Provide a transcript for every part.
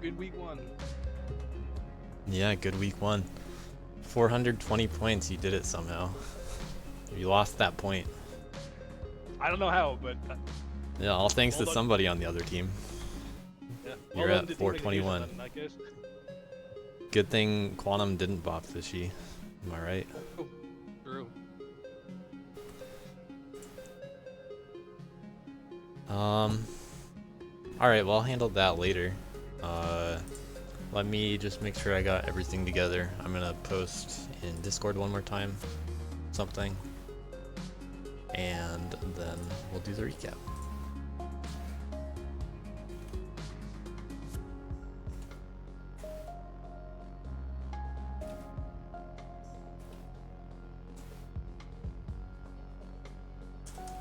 Good week one. Yeah, good week one. 420 points, you did it somehow. You lost that point. I don't know how, but Yeah, all thanks well to done. somebody on the other team. Yeah, well You're done at to Team Execution 421. then, in that case. Good thing Quantum didn't bop Fishy. Am I right? Oh, true. Alright, well I'll handle that later. Let me just make sure I got everything together. I'm gonna post in Discord one more time, something. And then we'll do the recap.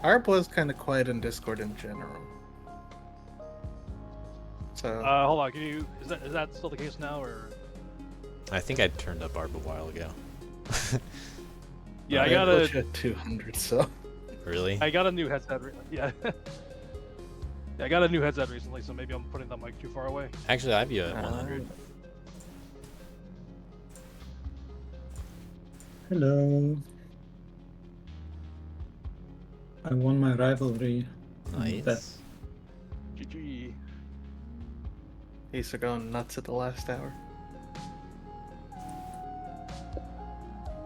ARP was kind of quiet in Discord in general. So Hold on. Can you? Is that still the case now, or? I think I turned up ARB a while ago. Yeah, I I got put a. you at 200. So Really? I got a new headset. Yeah. Yeah, I got a new headset recently, so maybe I'm putting that mic too far away. Actually, I have you at 100. Hello. I won my rivalry. Nice. GG. Ace are going nuts at the last hour.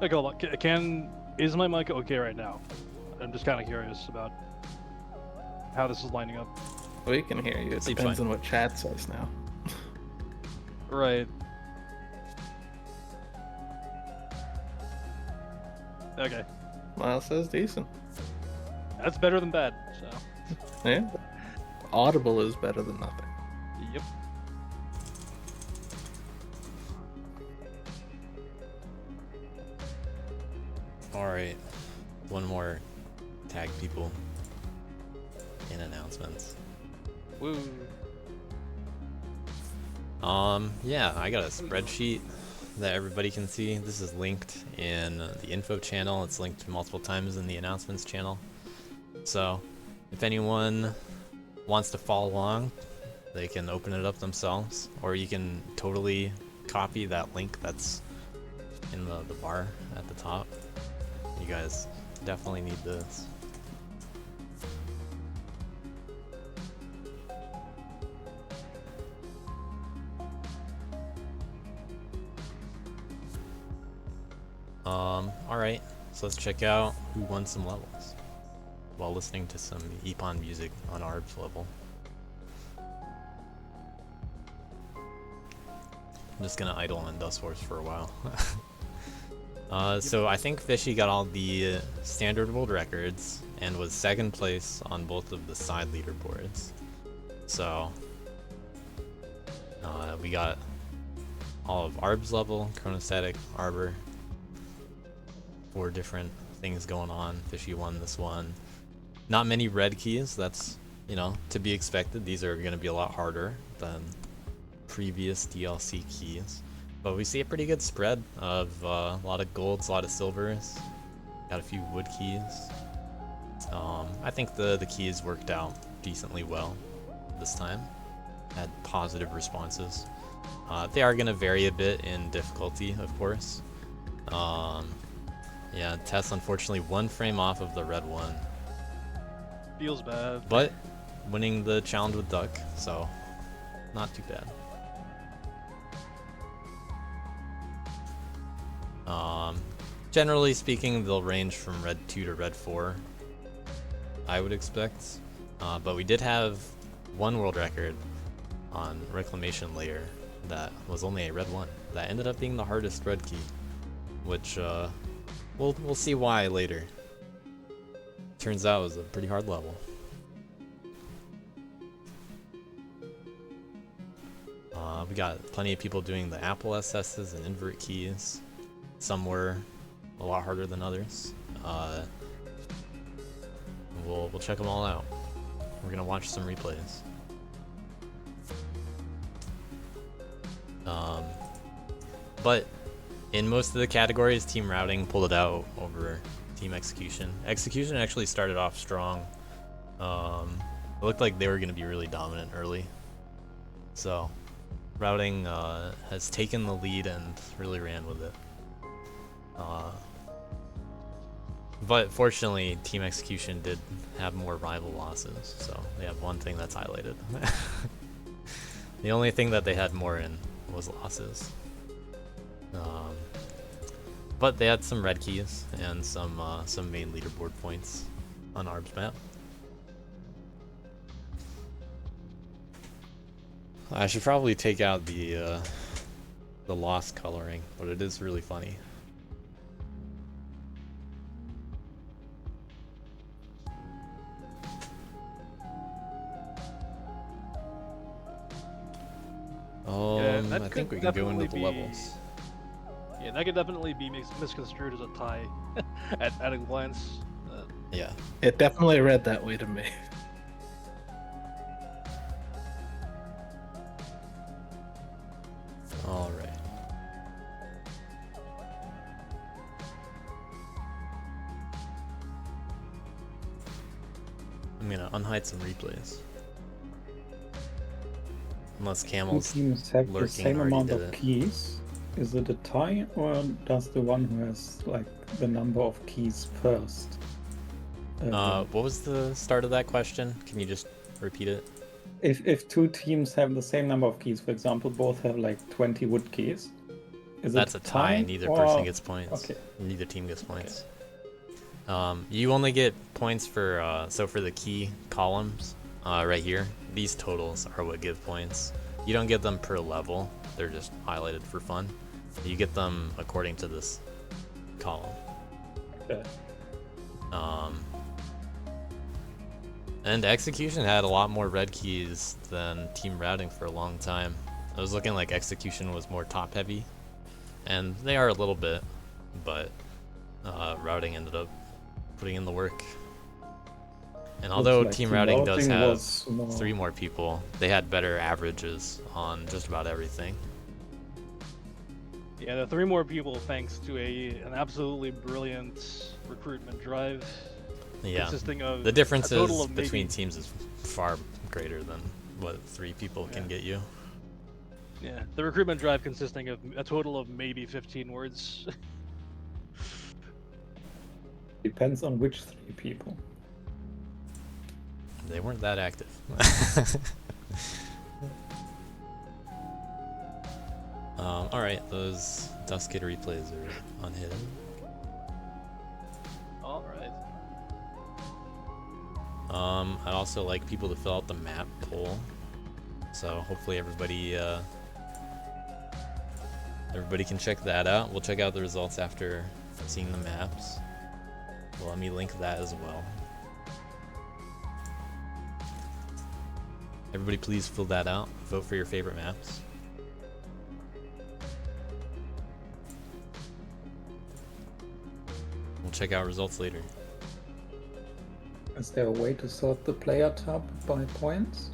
Okay, hold on. Is my mic okay right now? I'm just kind of curious about how this is lining up. We can hear you. It Seems depends fine. on what chat says now. Right. Okay. Miles says decent. That's better than bad. So. Yeah. Audible is better than nothing. Yep. Alright. One more tag people in announcements. Woo. Yeah, I got a spreadsheet that everybody can see. This is linked in the info channel. It's linked multiple times in the announcements channel. So, if anyone wants to follow along, they can open it up themselves, or you can totally copy that link that's in the bar at the top. You guys definitely need this. Alright, so let's check out who won some levels while listening to some Epon music on ARB's level. I'm just gonna idle on Dustforce for a while. So I think Fishy got all the standard world records and was second place on both of the side leaderboards. So we got all of ARB's level, Chronostatic, Arbor, 4 different things going on. Fishy won this one. Not many red keys, that's, you know, to be expected. These are going to be a lot harder than previous DLC keys. But we see a pretty good spread of a lot of golds, a lot of silvers. Got a few wood keys. I think the keys worked out decently well this time. Had positive responses. They are going to vary a bit in difficulty, of course. Yeah, Tess unfortunately 1 frame off of the red one. Feels bad. But winning the challenge with Duck, so not too bad. Generally speaking, they'll range from red 2 to red 4, I would expect. But we did have one world record on Reclamation Layer that was only a red 1. That ended up being the hardest red key, which we'll see why later. Turns out it was a pretty hard level. We got plenty of people doing the Apple SSs and invert keys. Some were a lot harder than others. We'll check them all out. We're gonna watch some replays. But in most of the categories, Team Routing pulled it out over Team Execution. Execution actually started off strong. It looked like they were going to be really dominant early. So Routing has taken the lead and really ran with it. But fortunately, Team Execution did have more rival losses, so they have one thing that's highlighted. The only thing that they had more in was losses. But they had some red keys and some main leaderboard points on Arb's map. I should probably take out the lost coloring, but it is really funny. that I think could we can go into definitely the be- levels. Yeah, that could definitely be misconstrued as a tie at a glance. Yeah. It definitely read that way to me. All right. I'm gonna unhide some replays. Unless Two Camel's teams have the lurking same already amount did of it. keys. Is it a tie, or does the one who has like the number of keys first? win? What was the start of that question? Can you just repeat it? If two teams have the same number of keys, for example, both have like 20 wood keys, is That's it a tie. Neither or... person gets points. Okay. Neither team gets points. You only get points for so for the key columns right here. These totals are what give points. You don't get them per level. They're just highlighted for fun. You get them according to this column. Okay. And Execution had a lot more red keys than Team Routing for a long time. I was looking like Execution was more top heavy, and they are a little bit, but Routing ended up putting in the work. And although Looks like Team Team Routing does Routing have was more- 3 more people, they had better averages on just about everything. Yeah, the 3 more people thanks to an absolutely brilliant recruitment drive. Yeah, Consisting of the a differences total of between maybe, teams is far greater than what 3 people can get you. Yeah, the recruitment drive consisting of a total of maybe 15 words. Depends on which 3 people. They weren't that active. Alright, those Duskid replays are unhidden. All right. I'd also like people to fill out the map poll. So hopefully everybody can check that out. We'll check out the results after seeing the maps. Well, let me link that as well. Everybody please fill that out. Vote for your favorite maps. We'll check out results later. Is there a way to sort the player tab by points?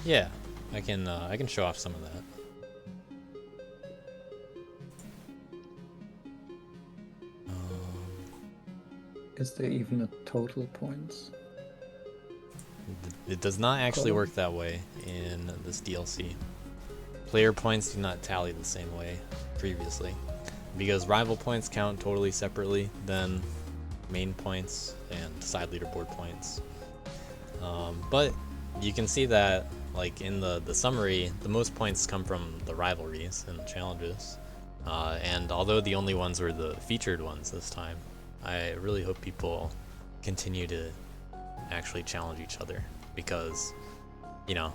Yeah, I can show off some of that. Is there even a total points? It does not actually work that way in this DLC. Player points do not tally the same way previously, because rival points count totally separately than main points and side leaderboard points. But you can see that, like in the summary, the most points come from the rivalries and the challenges. And although the only ones were the featured ones this time, I really hope people continue to actually challenge each other, because, you know,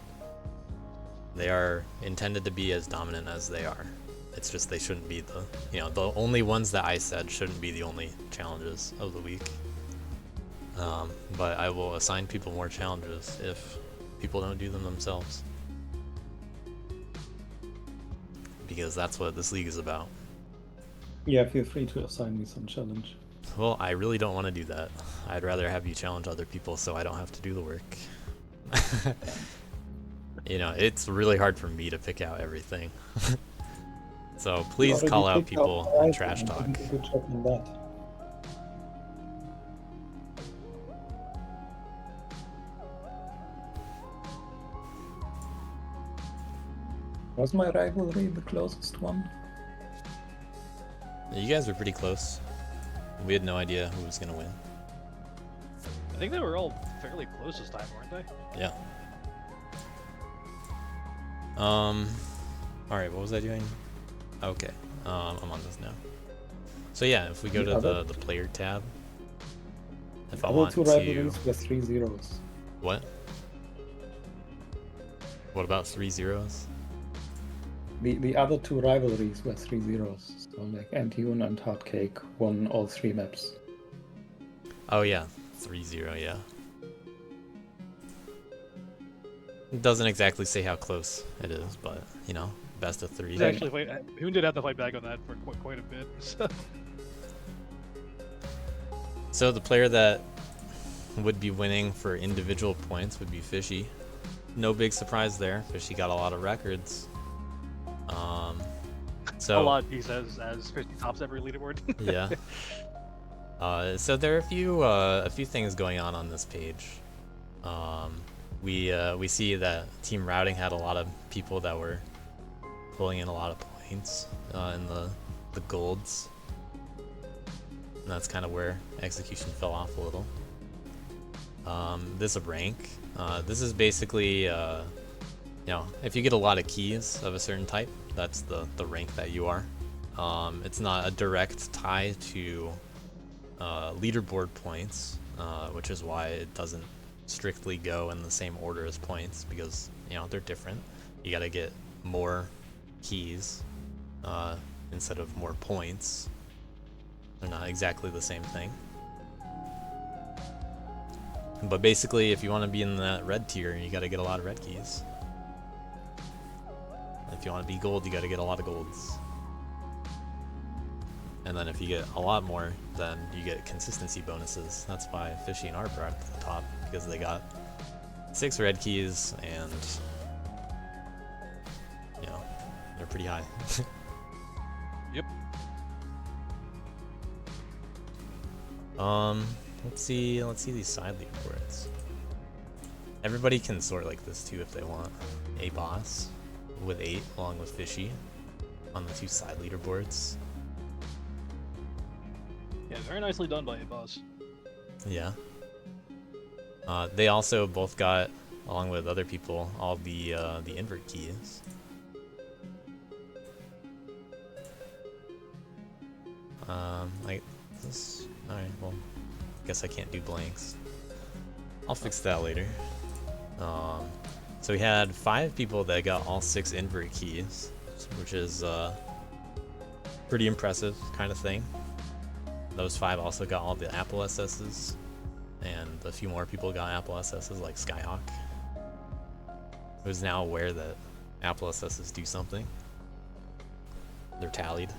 they are intended to be as dominant as they are. It's just they shouldn't be the only ones that I said shouldn't be the only challenges of the week. But I will assign people more challenges if people don't do them themselves, because that's what this league is about. Yeah, feel free to assign me some challenge. Well, I really don't want to do that. I'd rather have you challenge other people so I don't have to do the work. You know, it's really hard for me to pick out everything. So please You call already out picked out people the and right trash one. talk. I think good job on that. Was my rivalry the closest one? You guys were pretty close. We had no idea who was gonna win. I think they were all fairly close this time, weren't they? Yeah. Alright, what was I doing? Okay. I'm on this now. So yeah, if we go to the player tab, if I Other want two to... rivalries were 3 zeros. What? What about 3 zeros? The other two rivalries were 3 zeros. So like Antune and Hardcake won all 3 maps. Oh yeah, 3-0, yeah. It doesn't exactly say how close it is, but, you know, best of 3. They actually fight. Hoon did have to fight back on that for quite a bit. So. So the player that would be winning for individual points would be Fishy. No big surprise there. Fishy got a lot of records. A lot, he says, as 50 tops every leaderboard. Yeah. So there are a few things going on this page. We see that Team Routing had a lot of people that were pulling in a lot of points in the golds. And that's kind of where execution fell off a little. This rank. This is basically, you know, if you get a lot of keys of a certain type, that's the rank that you are. It's not a direct tie to leaderboard points, which is why it doesn't strictly go in the same order as points, because, you know, they're different. You gotta get more keys instead of more points. They're not exactly the same thing. But basically, if you want to be in that red tier, you gotta get a lot of red keys. If you want to be gold, you gotta get a lot of golds. And then if you get a lot more, then you get consistency bonuses. That's why Fishy and Arp are at the top, because they got 6 red keys and, you know, they're pretty high. Yep. Let's see these side leaderboards. Everybody can sort like this too if they want. A boss with 8 along with Fishy on the 2 side leaderboards. Yeah, very nicely done by a boss. Yeah. They also both got, along with other people, all the invert keys. Like this. Alright, well, guess I can't do blanks. I'll fix that later. So we had 5 people that got all 6 invert keys, which is pretty impressive kind of thing. Those 5 also got all the Apple SS's, and a few more people got Apple SS's like Skyhawk, who's now aware that Apple SS's do something. They're tallied.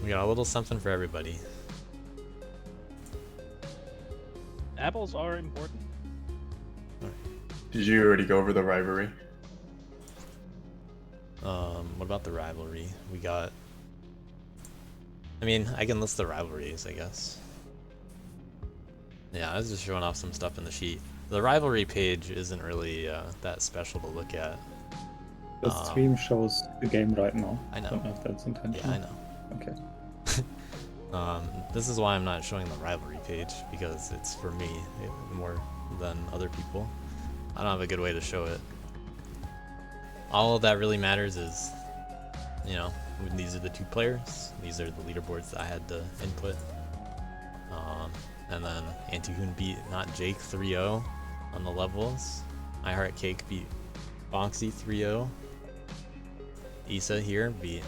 We got a little something for everybody. Apples are important. Did you already go over the rivalry? What about the rivalry? We got... I mean, I can list the rivalries, I guess. Yeah, I was just showing off some stuff in the sheet. The rivalry page isn't really that special to look at. The stream shows the game right now. I know. Don't know if that's intentional. Yeah, I know. Okay. This is why I'm not showing the rivalry page, because it's for me more than other people. I don't have a good way to show it. All that really matters is, you know, these are the 2 players. These are the leaderboards that I had to input. And then Antihoon beat Not Jake 3-0 on the levels. iHeartCake beat Foxy 3-0. Issa here beat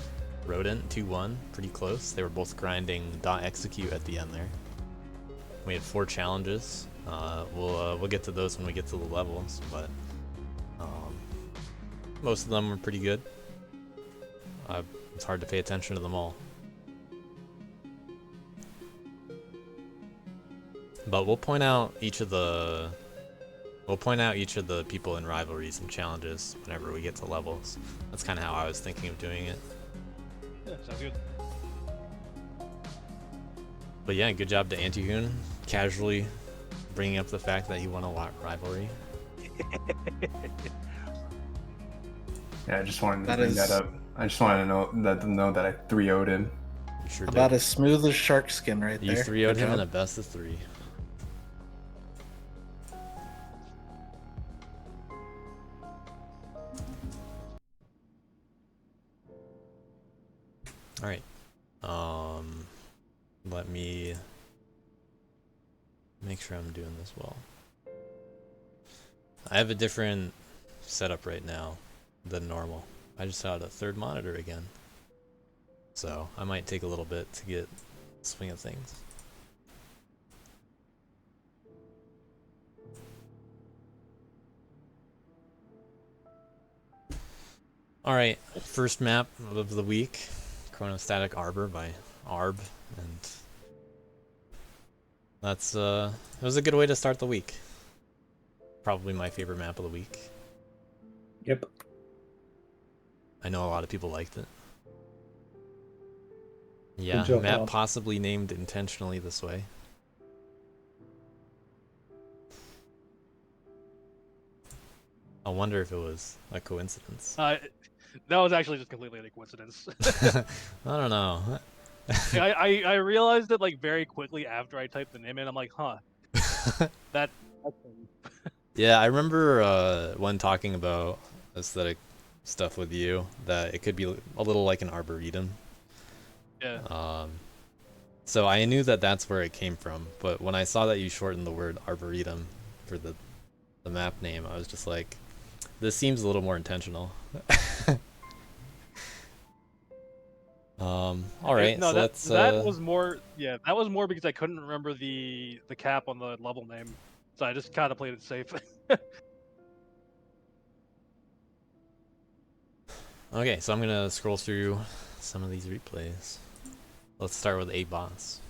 Rodent 2-1, pretty close. They were both grinding .execute at the end there. We had 4 challenges. We'll get to those when we get to the levels, but most of them were pretty good. It's hard to pay attention to them all. But we'll point out each of the people in rivalries and challenges whenever we get to levels. That's kind of how I was thinking of doing it. Yeah, sounds good. But yeah, good job to Antihoon, casually bringing up the fact that he won a rivalry. Yeah, I just wanted to That bring is- that up. I just wanted to let them know that I 3-0'd him. You sure About did. as smooth as shark skin right You there. 3-0'd Good him in job. a best of 3. All right. Let me make sure I'm doing this well. I have a different setup right now than normal. I just had a third monitor again. So I might take a little bit to get the swing of things. Alright, first map of the week, Chronostatic Arbor by Arb, and that's it was a good way to start the week. Probably my favorite map of the week. Yep. I know a lot of people liked it. Yeah, job, map Arb. possibly named intentionally this way. I wonder if it was a coincidence. That was actually just completely a coincidence. I don't know. I realized it like very quickly after I typed the name in. I'm like, huh, that's Yeah, I remember when talking about aesthetic stuff with you that it could be a little like an arboretum. yeah. So I knew that that's where it came from, but when I saw that you shortened the word arboretum for the map name, I was just like, this seems a little more intentional. All right, No, so let's. that was more. Yeah, that was more because I couldn't remember the cap on the level name, so I just kind of played it safe. Okay, so I'm gonna scroll through some of these replays. Let's start with A Boss.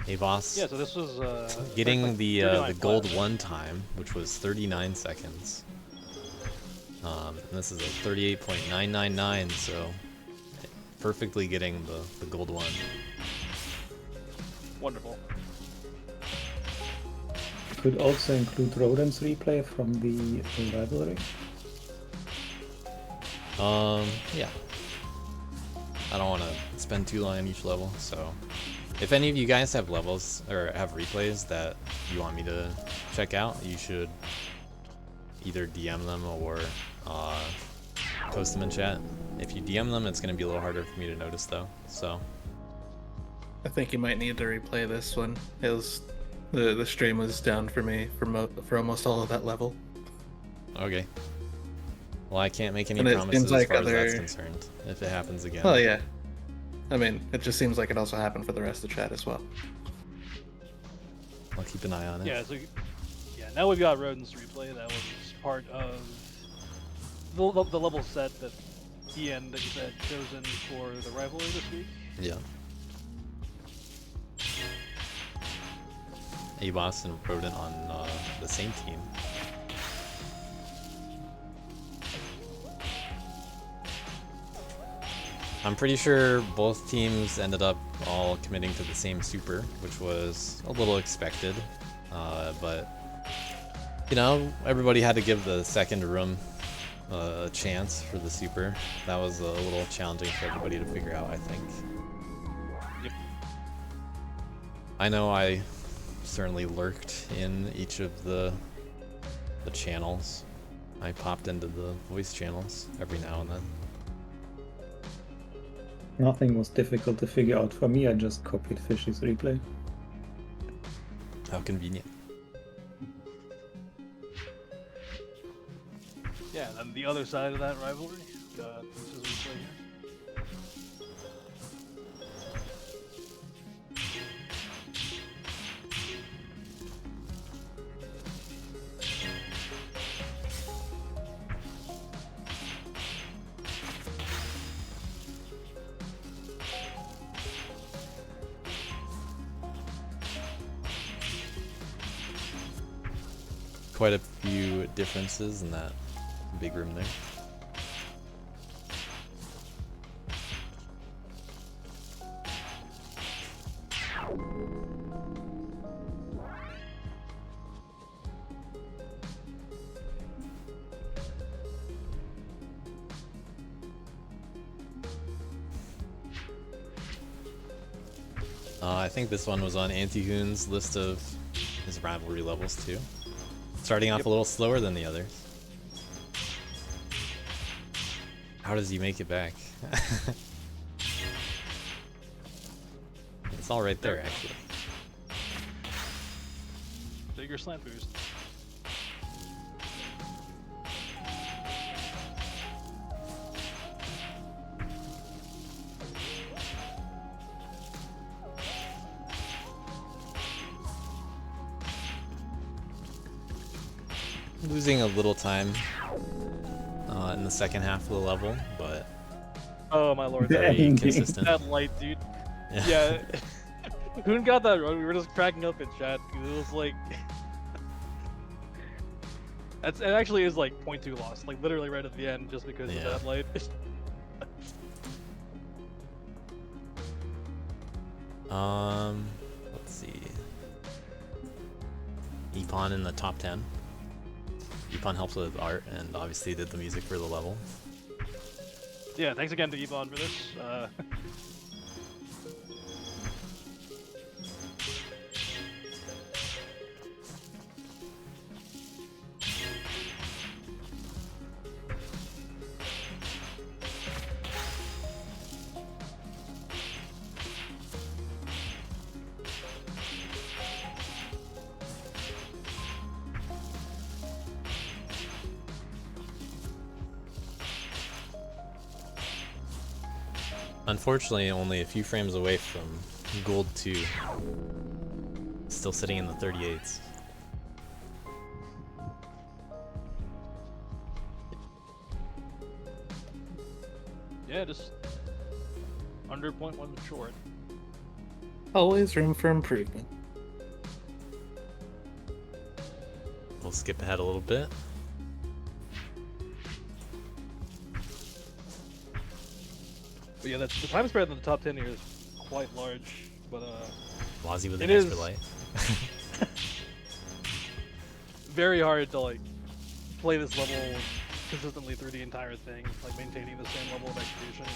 A Boss Yeah, so this was getting like the 39 gold flat. one time, which was 39 seconds. And this is a 38.999, so perfectly getting the gold one. Wonderful. Could also include Rodent's replay from the rivalry. Yeah. I don't want to spend too long on each level, so if any of you guys have levels or have replays that you want me to check out, you should either DM them or post them in chat. If you DM them, it's going to be a little harder for me to notice though, so. I think you might need to replay this one. It was the stream was down for me for almost all of that level. Okay. Well, I can't make any And it promises seems as like far as that's other- concerned, if it happens again. Well, yeah. I mean, it just seems like it also happened for the rest of the chat as well. I'll keep an eye on it. Yeah, so yeah, now we've got Rodent's replay. That was part of the level set that Ian that you had chosen for the rivalry this week. Yeah. A-Boss and Rodent on the same team. I'm pretty sure both teams ended up all committing to the same super, which was a little expected. But, you know, everybody had to give the second room a chance for the super. That was a little challenging for everybody to figure out, I think. Yep. I know I certainly lurked in each of the channels. I popped into the voice channels every now and then. Nothing was difficult to figure out for me, I just copied Fishy's replay. How convenient. Yeah, and then the other side of that rivalry, this is replay here. Quite a few differences in that big room there. I think this one was on Antihoon's list of his rivalry levels too. Starting off Yep. a little slower than the others. How does he make it back? It's all right there, actually. Bigger slant boost. Losing a little time in the second half of the level, but Oh my lord, very Dang. consistent. that light, dude. Yeah. Hoon got that run. We were just cracking up in chat. 'Cause it was like. It actually is like 0.2 loss, like literally right at the end, just because Yeah. of that light. Let's see. Epon in the top 10. Epon helped with art and obviously did the music for the level. Yeah, thanks again to Yvonne for this. Unfortunately, only a few frames away from gold 2. Still sitting in the 38s. Yeah, just under 0.1 short. Always room for improvement. We'll skip ahead a little bit. But yeah, that's, the time spread in the top 10 here is quite large. But Wazzy with It an extra is- light. very hard to like play this level consistently through the entire thing, like maintaining the same level of execution.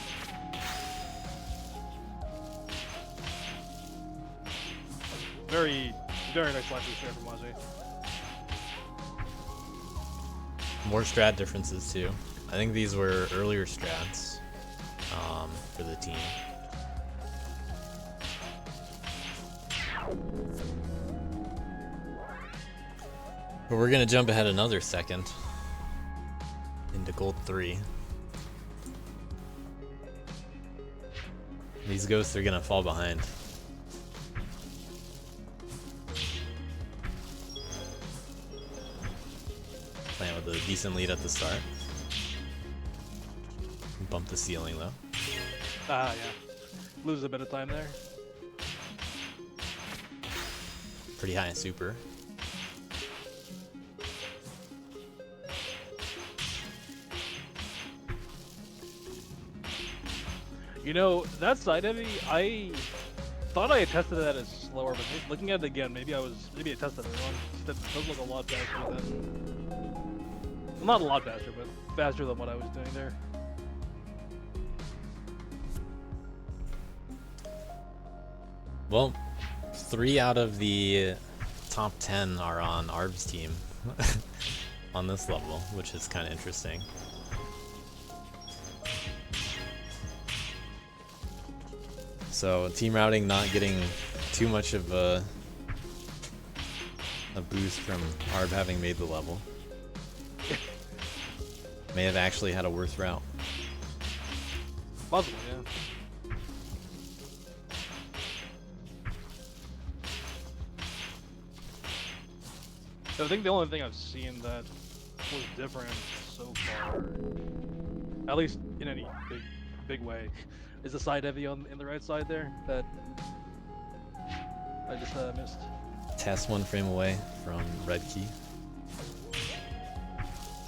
Very, very nice left there from Wazzy. More strat differences too. I think these were earlier strats for the team. But we're gonna jump ahead another second into gold 3. These ghosts are gonna fall behind. Playing with a decent lead at the start. Bump the ceiling though. Ah, yeah. Lose a bit of time there. Pretty high super. You know, that side heavy, I thought I had tested that as slower, but looking at it again, maybe I tested it wrong. That does look a lot faster than, well, not a lot faster, but faster than what I was doing there. Well, 3 out of the top 10 are on Arb's team on this level, which is kind of interesting. So team routing not getting too much of a boost from Arb having made the level. May have actually had a worse route. Possibly, yeah. So I think the only thing I've seen that was different so far, at least in any big way, is the side heavy in the right side there that I just missed. Test 1 frame away from red key.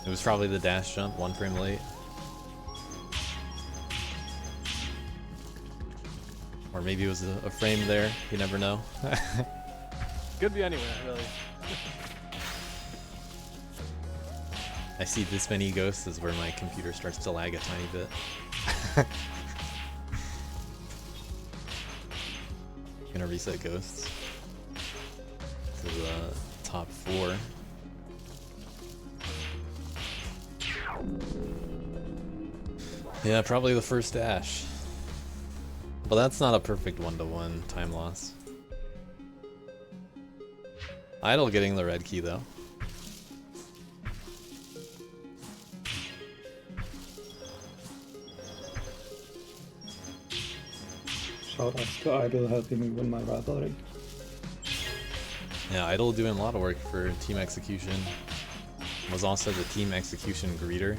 It was probably the dash jump, 1 frame late. Or maybe it was a frame there, you never know. Could be anywhere, really. I see this many ghosts is where my computer starts to lag a tiny bit. Gonna reset ghosts to the top 4. Yeah, probably the first dash. But that's not a perfect 1-to-1 time loss. Idle getting the red key though. Shout out to Idle helping me win my rivalry. Yeah, Idle doing a lot of work for team execution. Was also the team execution greeter.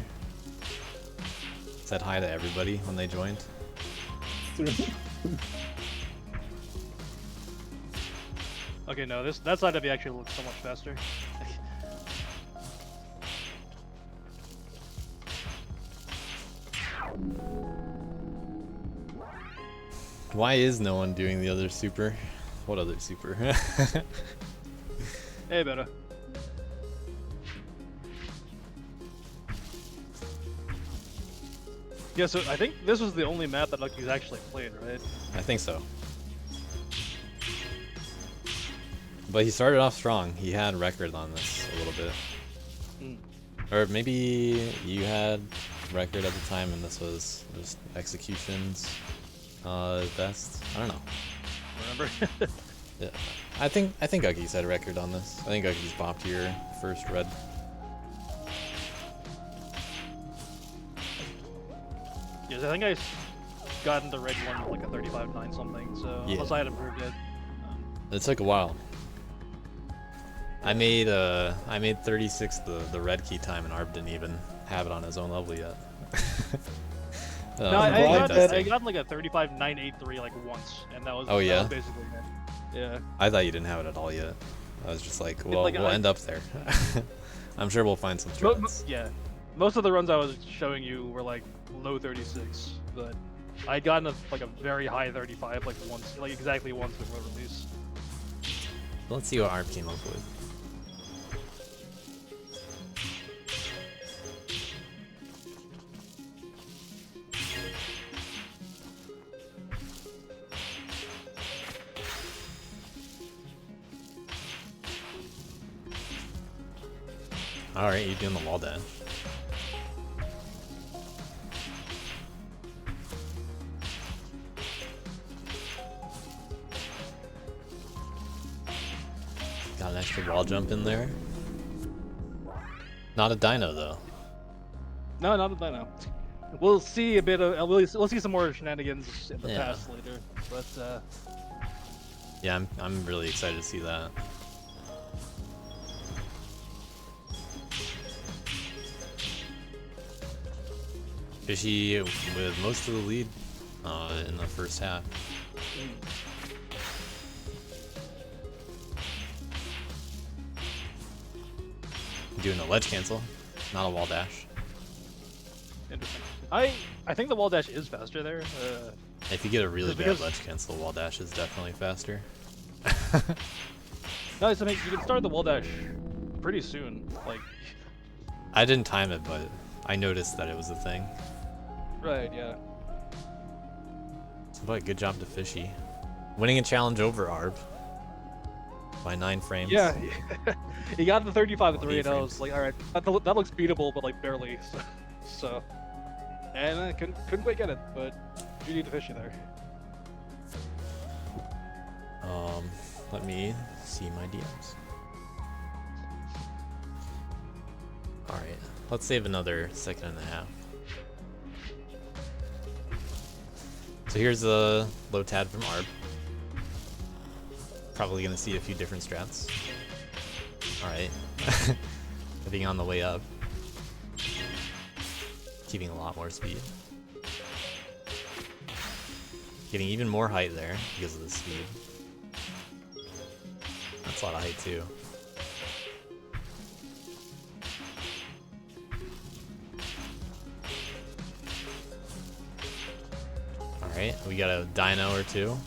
Said hi to everybody when they joined. Okay, no, that side of me actually looks so much faster. Why is no one doing the other super? What other super? Hey, better. Yeah, so I think this was the only map that Lucky's actually played, right? I think so. But he started off strong. He had record on this a little bit. Mm. Or maybe you had record at the time and this was just executions best. I don't know. Remember? Yeah. I think Uggy's had record on this. I think Uggy's bopped your first red. Yes, I think I gotten the red one with like a 35-9 something, so Yeah. unless I had improved it. It took a while. I made 36 the red key time and Arb didn't even have it on his own level yet. No, Fantastic. I got like a 35-983 like once, and that was, Oh, yeah? that was basically it. Yeah. I thought you didn't have it at all yet. I was just like, well, like, we'll end up there. I'm sure we'll find some strats. Yeah. Most of the runs I was showing you were like low 36, but I had gotten like a very high 35 like once, like exactly once before release. Let's see what Arb came up with. Alright, you're doing the wall dash. Got an extra wall jump in there. Not a dino though. No, not a dino. We'll see a bit of we'll see some more shenanigans in the Yeah. past later, but Yeah, I'm really excited to see that. Fishy with most of the lead in the first half. Doing a ledge cancel, not a wall dash. interesting. I think the wall dash is faster there. If you get a really Just bad because- ledge cancel, wall dash is definitely faster. No, so I mean, you can start the wall dash pretty soon. Like, I didn't time it, but I noticed that it was a thing. right, yeah. But good job to Fishy. Winning a challenge over Arb by 9 frames. Yeah, he got the 35-3, 8 and I was frames. like, all right, that looks beatable, but like barely. So and I couldn't quite get it, but you need to fish in there. Let me see my DMs. Alright, let's save another second and a half. So here's a low tad from Arb. Probably gonna see a few different strats. Alright. Being on the way up. Keeping a lot more speed. Getting even more height there because of the speed. That's a lot of height too. Alright, we got a dino or two.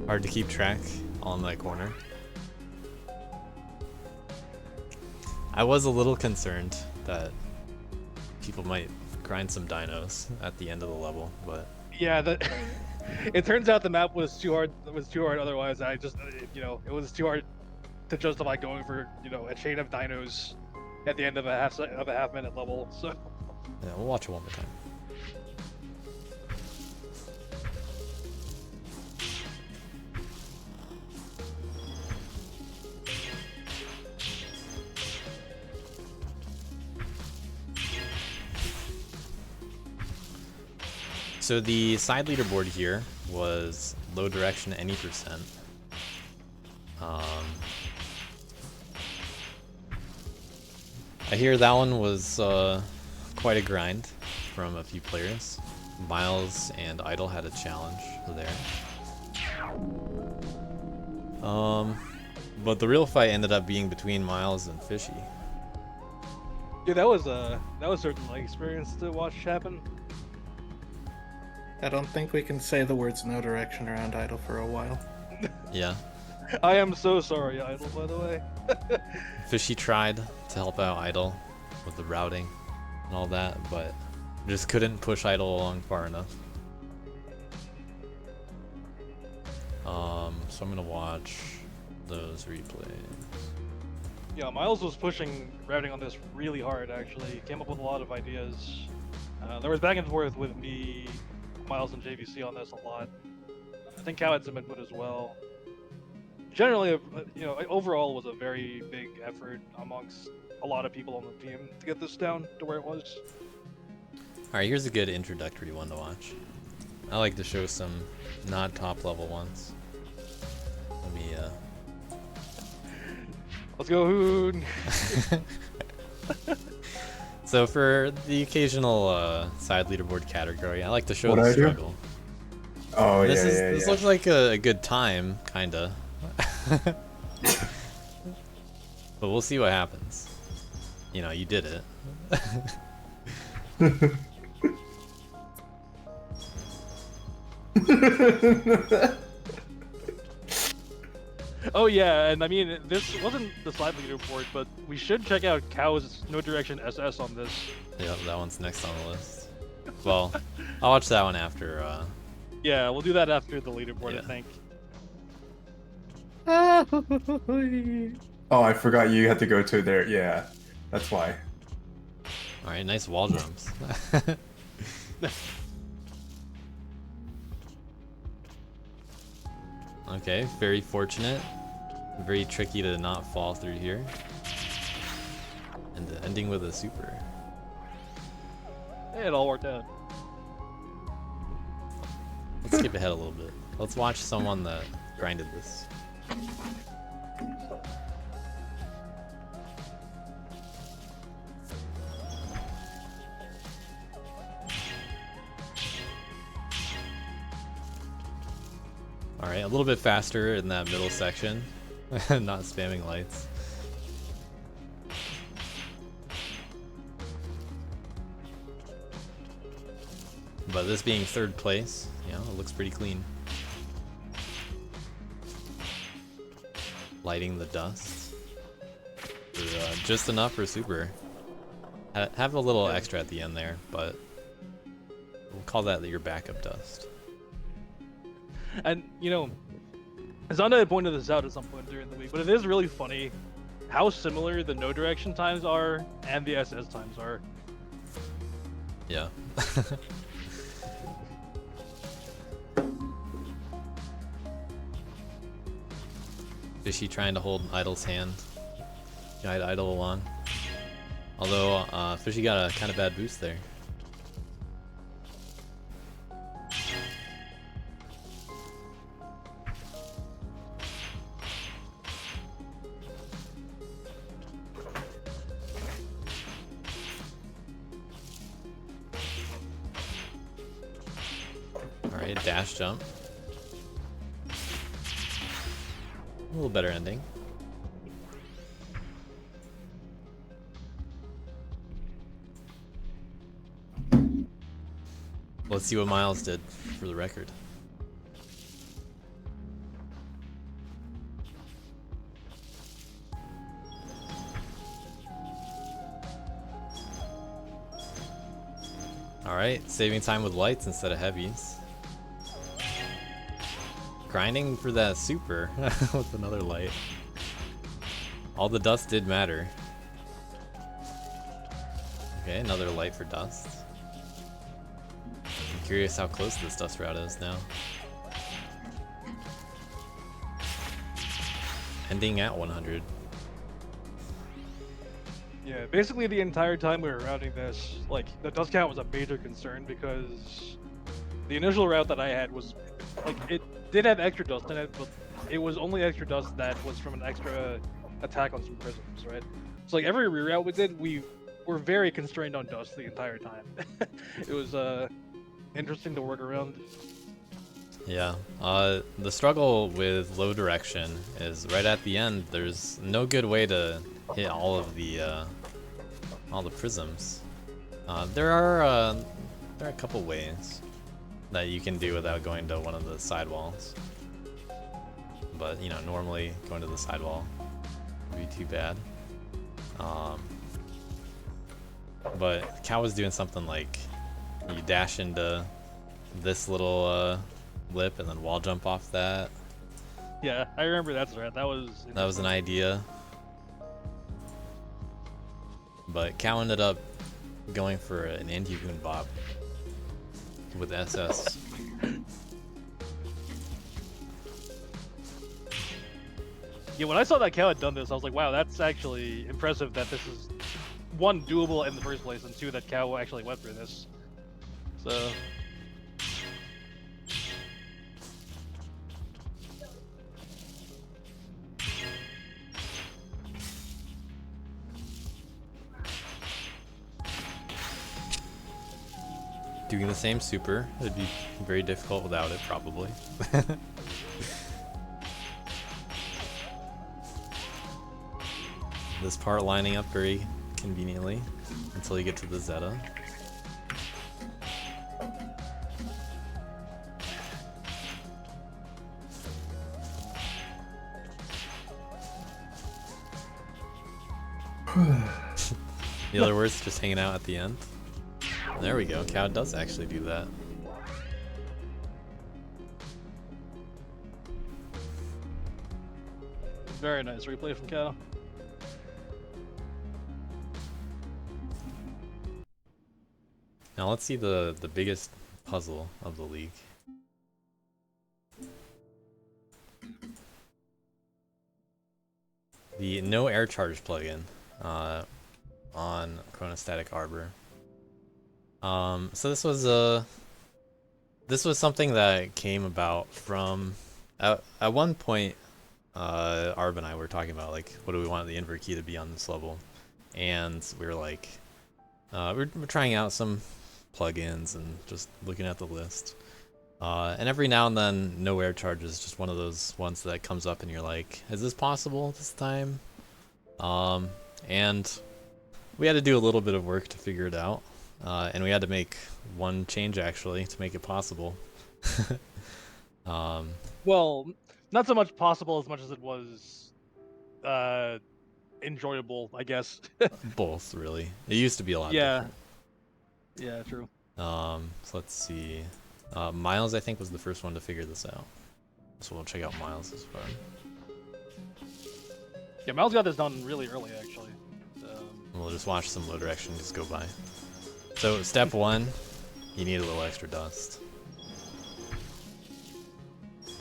Hard to keep track all in that corner. I was a little concerned that people might grind some dinos at the end of the level, but Yeah, that. It turns out the map was too hard. It was too hard. Otherwise, I just, it was too hard to justify going for, a chain of dinos at the end of a half minute level. So. yeah, we'll watch it one more time. So the side leaderboard here was low direction any percent. I hear that one was quite a grind from a few players. Miles and Idle had a challenge there. But the real fight ended up being between Miles and Fishy. Yeah, that was certainly an experience to watch happen. I don't think we can say the words no direction around Idle for a while. Yeah. I am so sorry, Idle, by the way. Fishy tried to help out Idle with the routing and all that, but just couldn't push Idle along far enough. So I'm gonna watch those replays. Yeah, Miles was pushing routing on this really hard, actually. Came up with a lot of ideas. There was back and forth with me, Miles, and JVC on this a lot. I think Cow had some input as well. Generally, overall it was a very big effort amongst a lot of people on the team to get this down to where it was. Alright, here's a good introductory one to watch. I like to show some not top level ones. Let me Let's go, Hoon! So for the occasional side leaderboard category, I like to show What the do I do? struggle. Oh, This looks like a good time, kinda. But we'll see what happens. You did it. Oh yeah, and I mean, this wasn't the slide leaderboard, but we should check out Cow's No Direction SS on this. Yep, that one's next on the list. Well, I'll watch that one after. Yeah, we'll do that after the leaderboard, Yeah. I think. Oh, I forgot you had to go to there. Yeah, that's why. Alright, nice wall jumps. Okay, very fortunate. Very tricky to not fall through here. And ending with a super. It all worked out. Let's skip ahead a little bit. Let's watch someone that grinded this. Alright, a little bit faster in that middle section. Not spamming lights. But this being third place, it looks pretty clean. Lighting the dust. Just enough for super. Have a little extra at the end there, but we'll call that your backup dust. And, Zonda had pointed this out at some point during the week, but it is really funny how similar the no direction times are and the SS times are. Yeah. Fishy trying to hold Idle's hand. Guide Idle along. Although, Fishy got a kind of bad boost there. Alright, dash jump. A little better ending. Let's see what Miles did for the record. Alright, saving time with lights instead of heavies. Grinding for that super with another light. All the dust did matter. Okay, another light for dust. I'm curious how close this dust route is now. Ending at 100. Yeah, basically the entire time we were routing this, like, the dust count was a major concern because the initial route that I had was, like, it did have extra dust in it, but it was only extra dust that was from an extra attack on some prisms, right? So, like, every reroute we did, we were very constrained on dust the entire time. It was, interesting to work around. Yeah, the struggle with low direction is right at the end, there's no good way to hit all of the prisms. There are a couple ways that you can do without going to one of the sidewalls. But, you know, normally going to the sidewall would be too bad. But Cow was doing something like you dash into this little lip and then wall jump off that. Yeah, I remember that threat. That was an idea. But Cow ended up going for an anti-boon bob with SS. Yeah, when I saw that Cow had done this, I was like, wow, that's actually impressive that this is, one, doable in the first place, and two, that Cow actually went through this. So... Doing the same super, it'd be very difficult without it, probably. This part lining up very conveniently until you get to the Zeta. The other words, just hanging out at the end. There we go, Cow does actually do that. Very nice replay from Cow. Now let's see the biggest puzzle of the league. The no air charge plugin on Chronostatic Arbor. So this was something that came about from at one point. Arb and I were talking about, like, what do we want the invert key to be on this level, and we were like, we're trying out some plugins and just looking at the list. And every now and then, no air charge is just one of those ones that comes up, and you're like, is this possible this time? And we had to do a little bit of work to figure it out. And we had to make one change actually to make it possible. Well, not so much possible as much as it was enjoyable, I guess. Both, really. It used to be a lot Yeah. different. Yeah, true. So let's see. Miles, I think, was the first one to figure this out. So we'll check out Miles as far. Yeah, Miles got this done really early, actually. We'll just watch some low direction just go by. So step one, you need a little extra dust.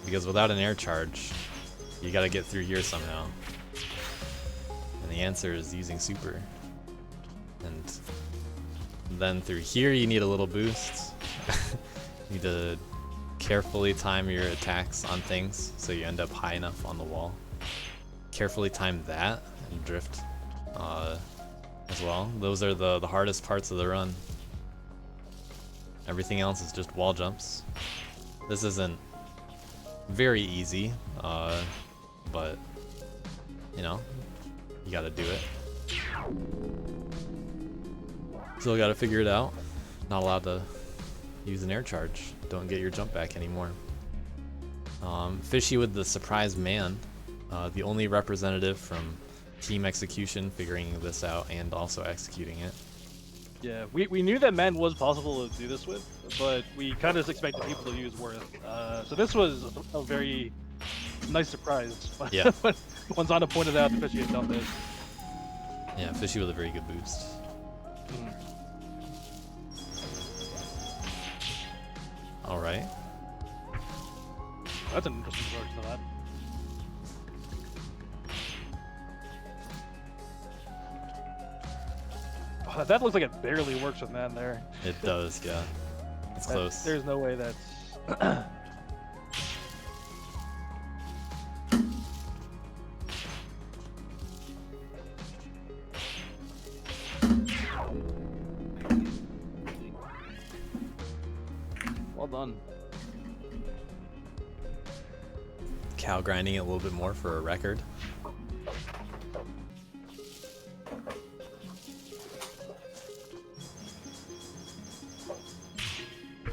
Because without an air charge, you gotta get through here somehow. And the answer is using super. And then through here you need a little boost. You need to carefully time your attacks on things so you end up high enough on the wall. Carefully time that and drift as well. Those are the hardest parts of the run. Everything else is just wall jumps. This isn't very easy, but you know, you gotta do it. Still gotta figure it out. Not allowed to use an air charge. Don't get your jump back anymore. Fishy with the surprise man, the only representative from Team Execution figuring this out and also executing it. Yeah, we knew that man was possible to do this with, but we kind of expected people to use Worth. So this was a very nice surprise. Yeah. When Zana pointed out that she had done this. Yeah, Fishy with a very good boost. Mhm. All right. That's an interesting approach to that. Oh, that looks like it barely works with man there. It does, yeah. It's That- close. There's no way that's. Well done. Cow grinding it a little bit more for a record.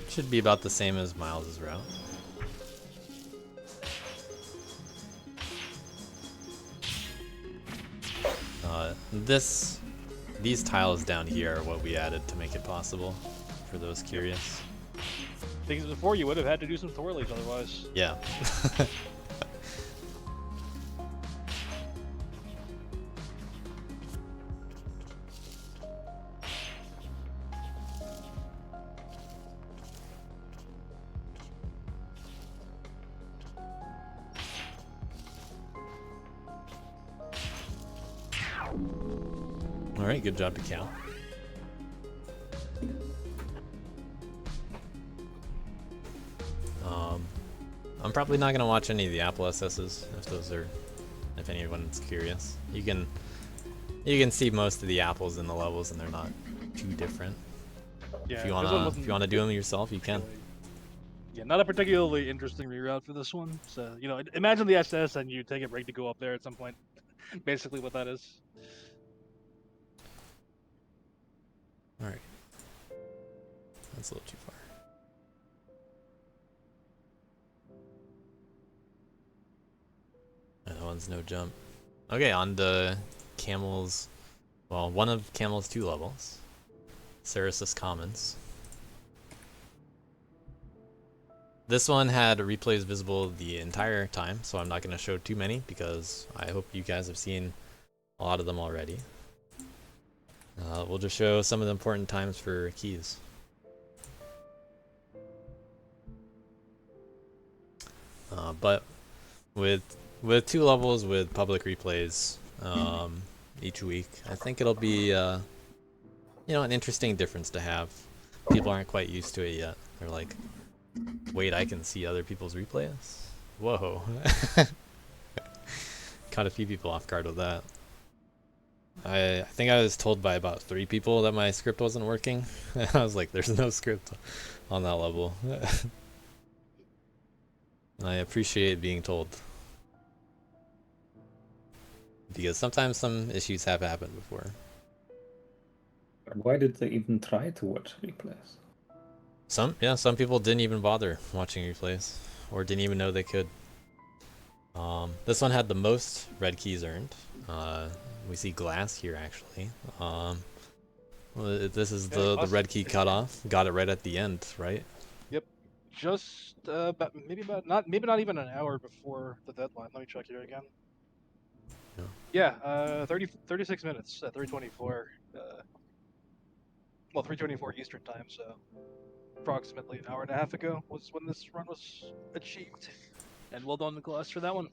Should be about the same as Miles's route. These tiles down here are what we added to make it possible, for those curious. Things before you would have had to do some twirlies otherwise. Yeah. Alright, good job to Cal. I'm probably not gonna watch any of the Apple SS's if anyone's curious. You can see most of the apples in the levels and they're not too different. Yeah, If you this one wanna do them yourself, you can. Yeah, not a particularly interesting reroute for this one. So, imagine the SS and you take a break to go up there at some point. Basically what that is. Alright. That's a little too far. That one's no jump. Okay, on to Camel's, well, one of Camel's 2 levels. Cerasus Commons. This one had replays visible the entire time, so I'm not going to show too many because I hope you guys have seen a lot of them already. We'll just show some of the important times for keys. But with 2 levels with public replays each week, I think it'll be an interesting difference to have. People aren't quite used to it yet. They're like, wait, I can see other people's replays? Whoa. Caught a few people off guard with that. I think I was told by about 3 people that my script wasn't working. I was like, there's no script on that level. I appreciate being told. Because sometimes some issues have happened before. Why did they even try to watch replays? Some people didn't even bother watching replays, or didn't even know they could. This one had the most red keys earned. We see glass here actually. This is the red key cutoff. Got it right at the end, right? Yep. Just maybe not even an hour before the deadline. Let me check here again. Yeah, 36 minutes at 3:24. Well, 3:24 Eastern time, so approximately an hour and a half ago was when this run was achieved. And well done, Nicholas, for that one.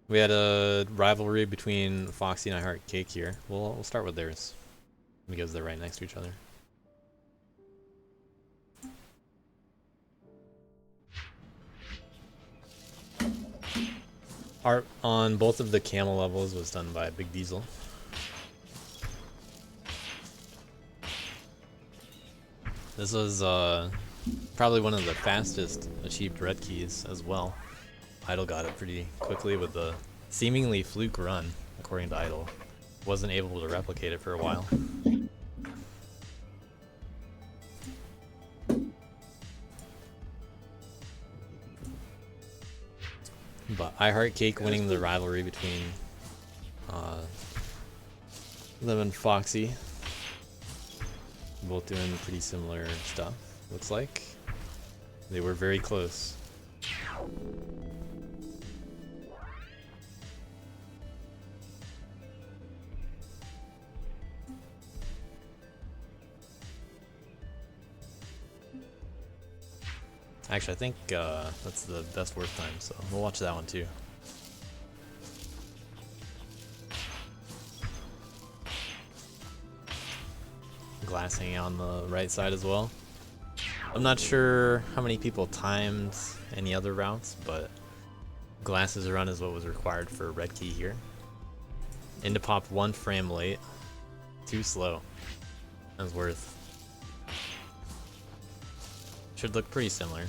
We had a rivalry between Foxy and I Heart Cake here. We'll start with theirs because they're right next to each other. Art on both of the camel levels was done by Big Diesel. This was probably one of the fastest achieved red keys as well. Idol got it pretty quickly with the seemingly fluke run, according to Idol. Wasn't able to replicate it for a while. But I Heart Cake winning the rivalry between them and Foxy. Both doing pretty similar stuff, looks like. They were very close. Actually, I think that's the best work time, so we'll watch that one too. Glass hanging out on the right side as well. I'm not sure how many people timed any other routes, but Glass's run is what was required for red key here. Into pop 1 frame late. Too slow. That was worth. Should look pretty similar.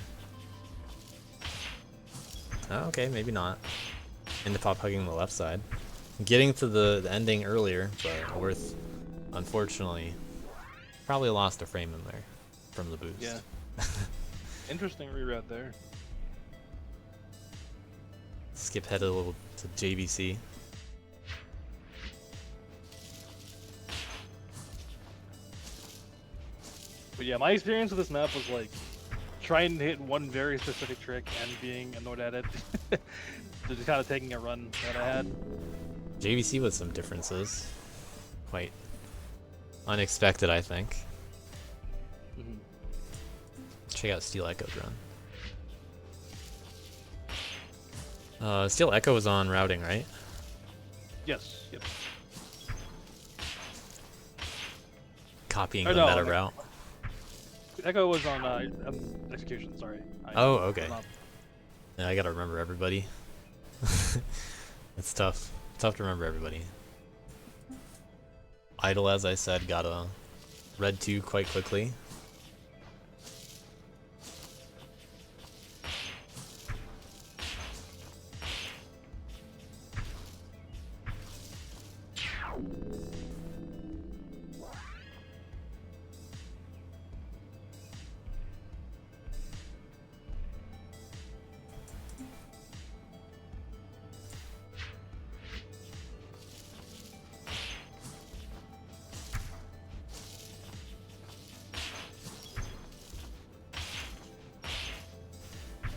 Oh, okay, maybe not. Into pop hugging the left side. Getting to the ending earlier, but worth, unfortunately, probably lost a frame in there from the boost. Yeah. Interesting reroute there. Skip head a little to JBC. But yeah, my experience with this map was like trying to hit one very specific trick and being annoyed at it. Just kind of taking a run that I had. JVC with some differences. Quite unexpected, I think. Mhm. Check out Steel Echo's run. Steel Echo was on routing, right? Yes. Yep. Copying Or the no, meta okay. route. Echo was on execution. Sorry. Oh, okay. was not- Yeah, I gotta remember everybody. It's tough. Tough to remember everybody. Idle, as I said, got a red 2 quite quickly.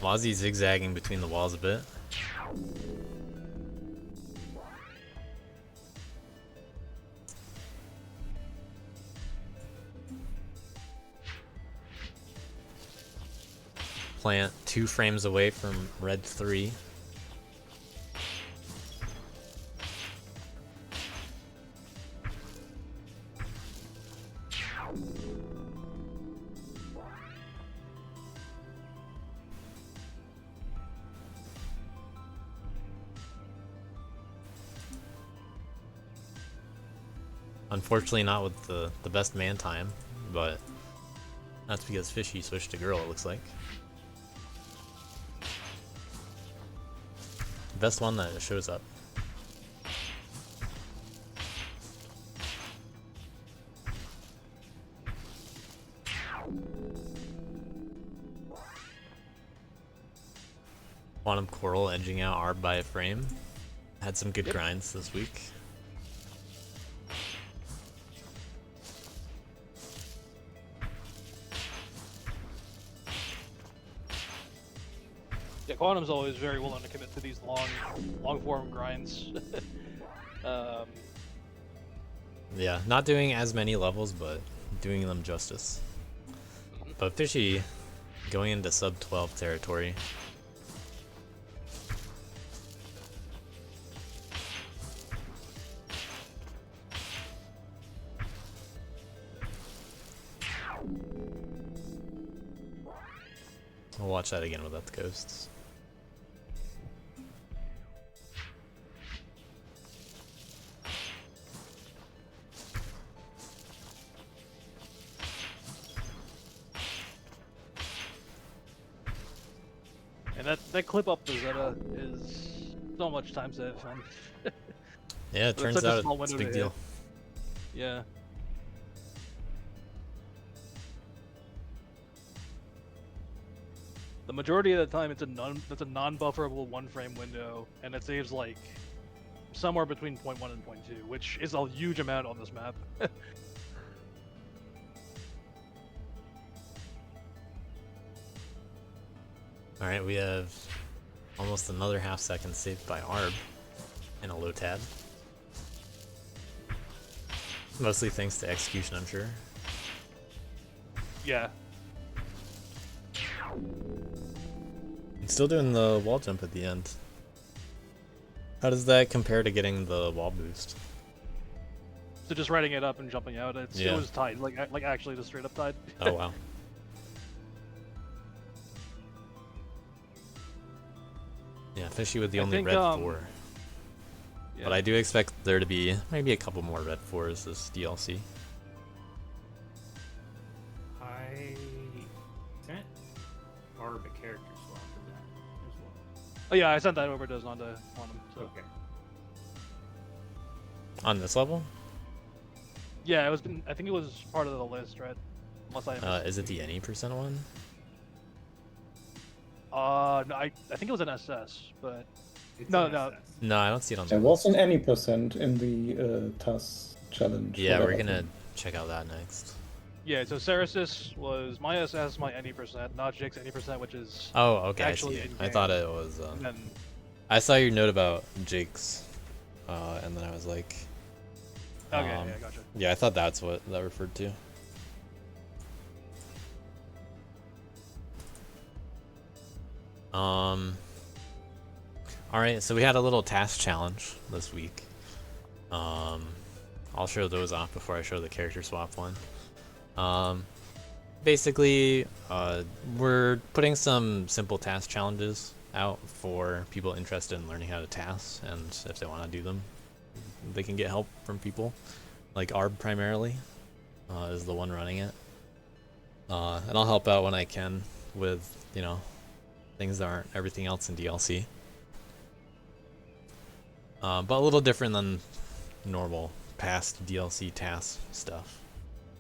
Wazzy zigzagging between the walls a bit. Plant 2 frames away from red 3. Unfortunately not with the best man time, but that's because Fishy switched to girl, it looks like. Best one that shows up. Quantum Coral edging out Arb by a frame. Had some good grinds this week. Yeah, Quantum's always very willing to commit to these long form grinds. Yeah, not doing as many levels, but doing them justice. But Fishy going into sub 12 territory. We'll watch that again without the ghosts. And that clip up the Zeta is so much time save. Yeah, it But it's turns such a out small it's a window big to deal. hit. Yeah. The majority of the time, it's a non-bufferable 1 frame window, and it saves like somewhere between 0.1 and 0.2, which is a huge amount on this map. Alright, we have almost another half second saved by Arb and a low tab. Mostly thanks to execution, I'm sure. Yeah. And still doing the wall jump at the end. How does that compare to getting the wall boost? So just riding it up and jumping out, it Yeah. was tied, like actually just straight up tied. Oh wow. Yeah, Fishy with the I only think, red 4. Yeah. But I do expect there to be maybe a couple more red 4s this DLC. I sent Arb a character swap for that as well. Oh yeah, I sent that over to Zonda Quantum. So. Okay. On this level? Yeah, it was. I think it was part of the list, right? Unless I. Is it the any percent one? No, I think it was an SS, but It's No, an no. SS. No, I don't see it on There the was an any percent in the TAS challenge. Yeah, for we're that, I gonna think. check out that next. yeah. So Cerasis was my SS, my any percent, not Jake's any percent, which is. Oh, okay, Actually I see it. I in-game. thought it was. And then, I saw your note about Jake's, and then I was like, okay, Um, yeah, gotcha. yeah, I thought that's what that referred to. Alright, so we had a little task challenge this week. I'll show those off before I show the character swap one. Basically, we're putting some simple task challenges out for people interested in learning how to task, and if they want to do them, they can get help from people. Like Arb primarily is the one running it. And I'll help out when I can with, you know, things that aren't everything else in DLC. But a little different than normal past DLC task stuff.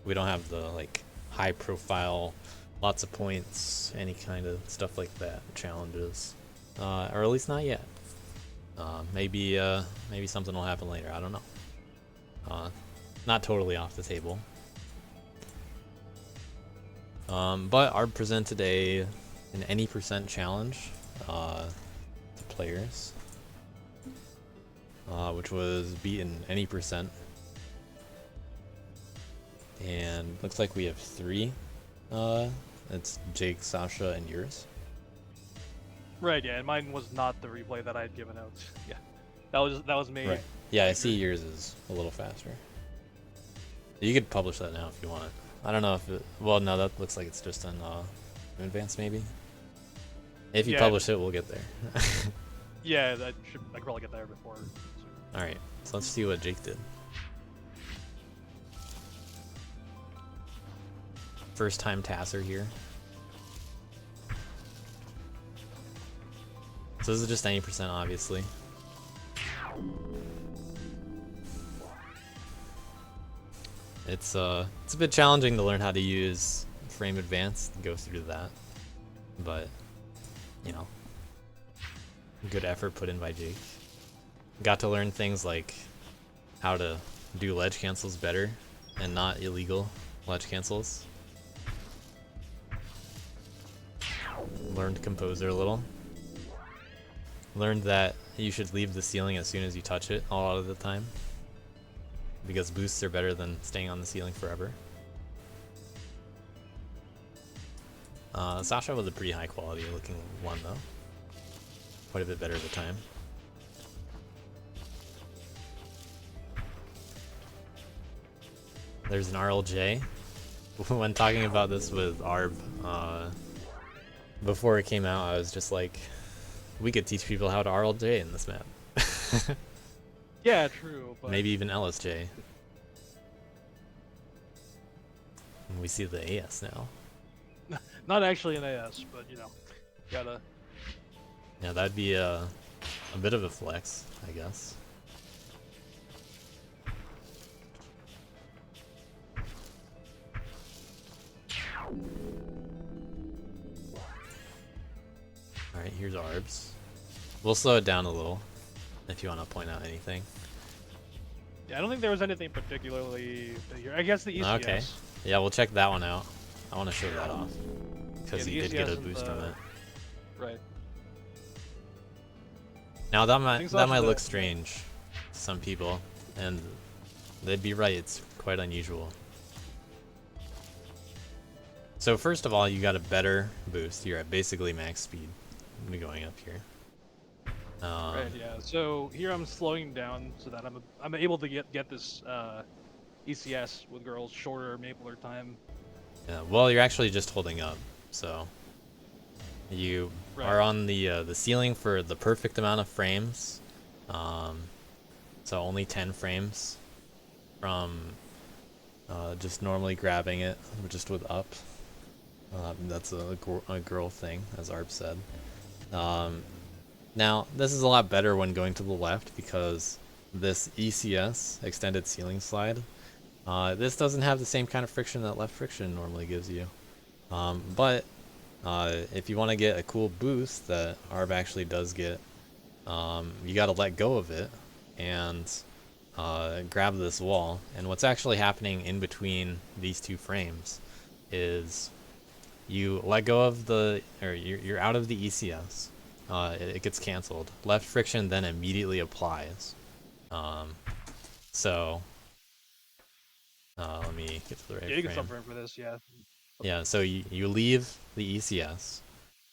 We don't have the like high profile, lots of points, any kind of stuff like that challenges, or at least not yet. Maybe something will happen later. I don't know. Not totally off the table. But Arb presented an any percent challenge to players, which was beaten any percent. And looks like we have 3. It's Jake, Sasha, and yours. Right, yeah, and mine was not the replay that I had given out. Yeah, that was me. Right. Yeah, I see yours is a little faster. You could publish that now if you want. I don't know if it... Well, no, that looks like it's just in advance, maybe. If you Yeah. publish it, we'll get there. Yeah, I could probably get there before. So. Alright, so let's see what Jake did. First time tasser here. So this is just any percent, obviously. It's a bit challenging to learn how to use Frame Advance and go through that, but you know, good effort put in by Jake. Got to learn things like how to do ledge cancels better and not illegal ledge cancels. Learned Composer a little. Learned that you should leave the ceiling as soon as you touch it a lot of the time, because boosts are better than staying on the ceiling forever. Sasha was a pretty high quality looking one though. Quite a bit better at the time. There's an RLJ. When talking about this with Arb, before it came out, I was just like, we could teach people how to RLJ in this map. Yeah, true. But Maybe even LSJ. And we see the AS now. not actually an AS, but you know, gotta. Yeah, that'd be a bit of a flex, I guess. Alright, here's Arbs. We'll slow it down a little, if you want to point out anything. Yeah, I don't think there was anything particularly big here. I guess the ECS. Okay. Yeah, we'll check that one out. I want to show that off. Because Yeah, he the did get a ECS and boost from the- it. Right. Now that might Things that off might the- look strange to some people, and they'd be right. It's quite unusual. So first of all, you got a better boost. You're at basically max speed. I'm gonna be going up here. Right, yeah. So here I'm slowing down so that I'm able to get this ECS with girls shorter mapler time. Yeah, well, you're actually just holding up, so you Right. are on the ceiling for the perfect amount of frames. So only 10 frames from just normally grabbing it just with up. That's a girl thing, as Arb said. Now, this is a lot better when going to the left because this ECS, extended ceiling slide, this doesn't have the same kind of friction that left friction normally gives you. But if you want to get a cool boost that Arb actually does get, you got to let go of it and grab this wall. And what's actually happening in between these two frames is you let go of you're out of the ECS. It gets canceled. Left friction then immediately applies. So let me get to the right Yeah, you can frame. suffer for this, yeah. Yeah, so you leave the ECS.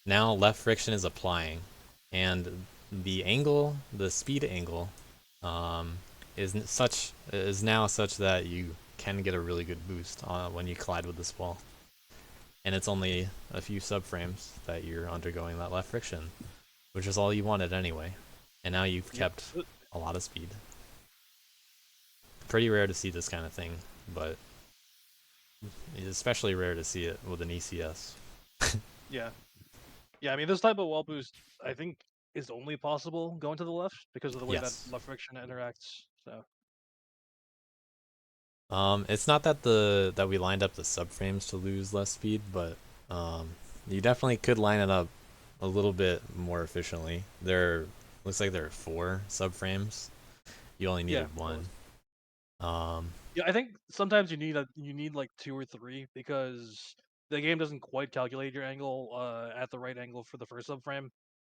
Now left friction is applying, and the angle, the speed angle, is now such that you can get a really good boost when you collide with this wall. And it's only a few subframes that you're undergoing that left friction, which is all you wanted anyway. And now you've kept a lot of speed. Pretty rare to see this kind of thing, but it's especially rare to see it with an ECS. Yeah. Yeah, I mean this type of wall boost I think is only possible going to the left because of the way Yes. that left friction interacts. So It's not that that we lined up the subframes to lose less speed, but you definitely could line it up a little bit more efficiently. Looks like there are 4 subframes. You only needed Yeah, 1. yeah, I think sometimes you need like 2 or 3 because the game doesn't quite calculate your angle at the right angle for the first subframe.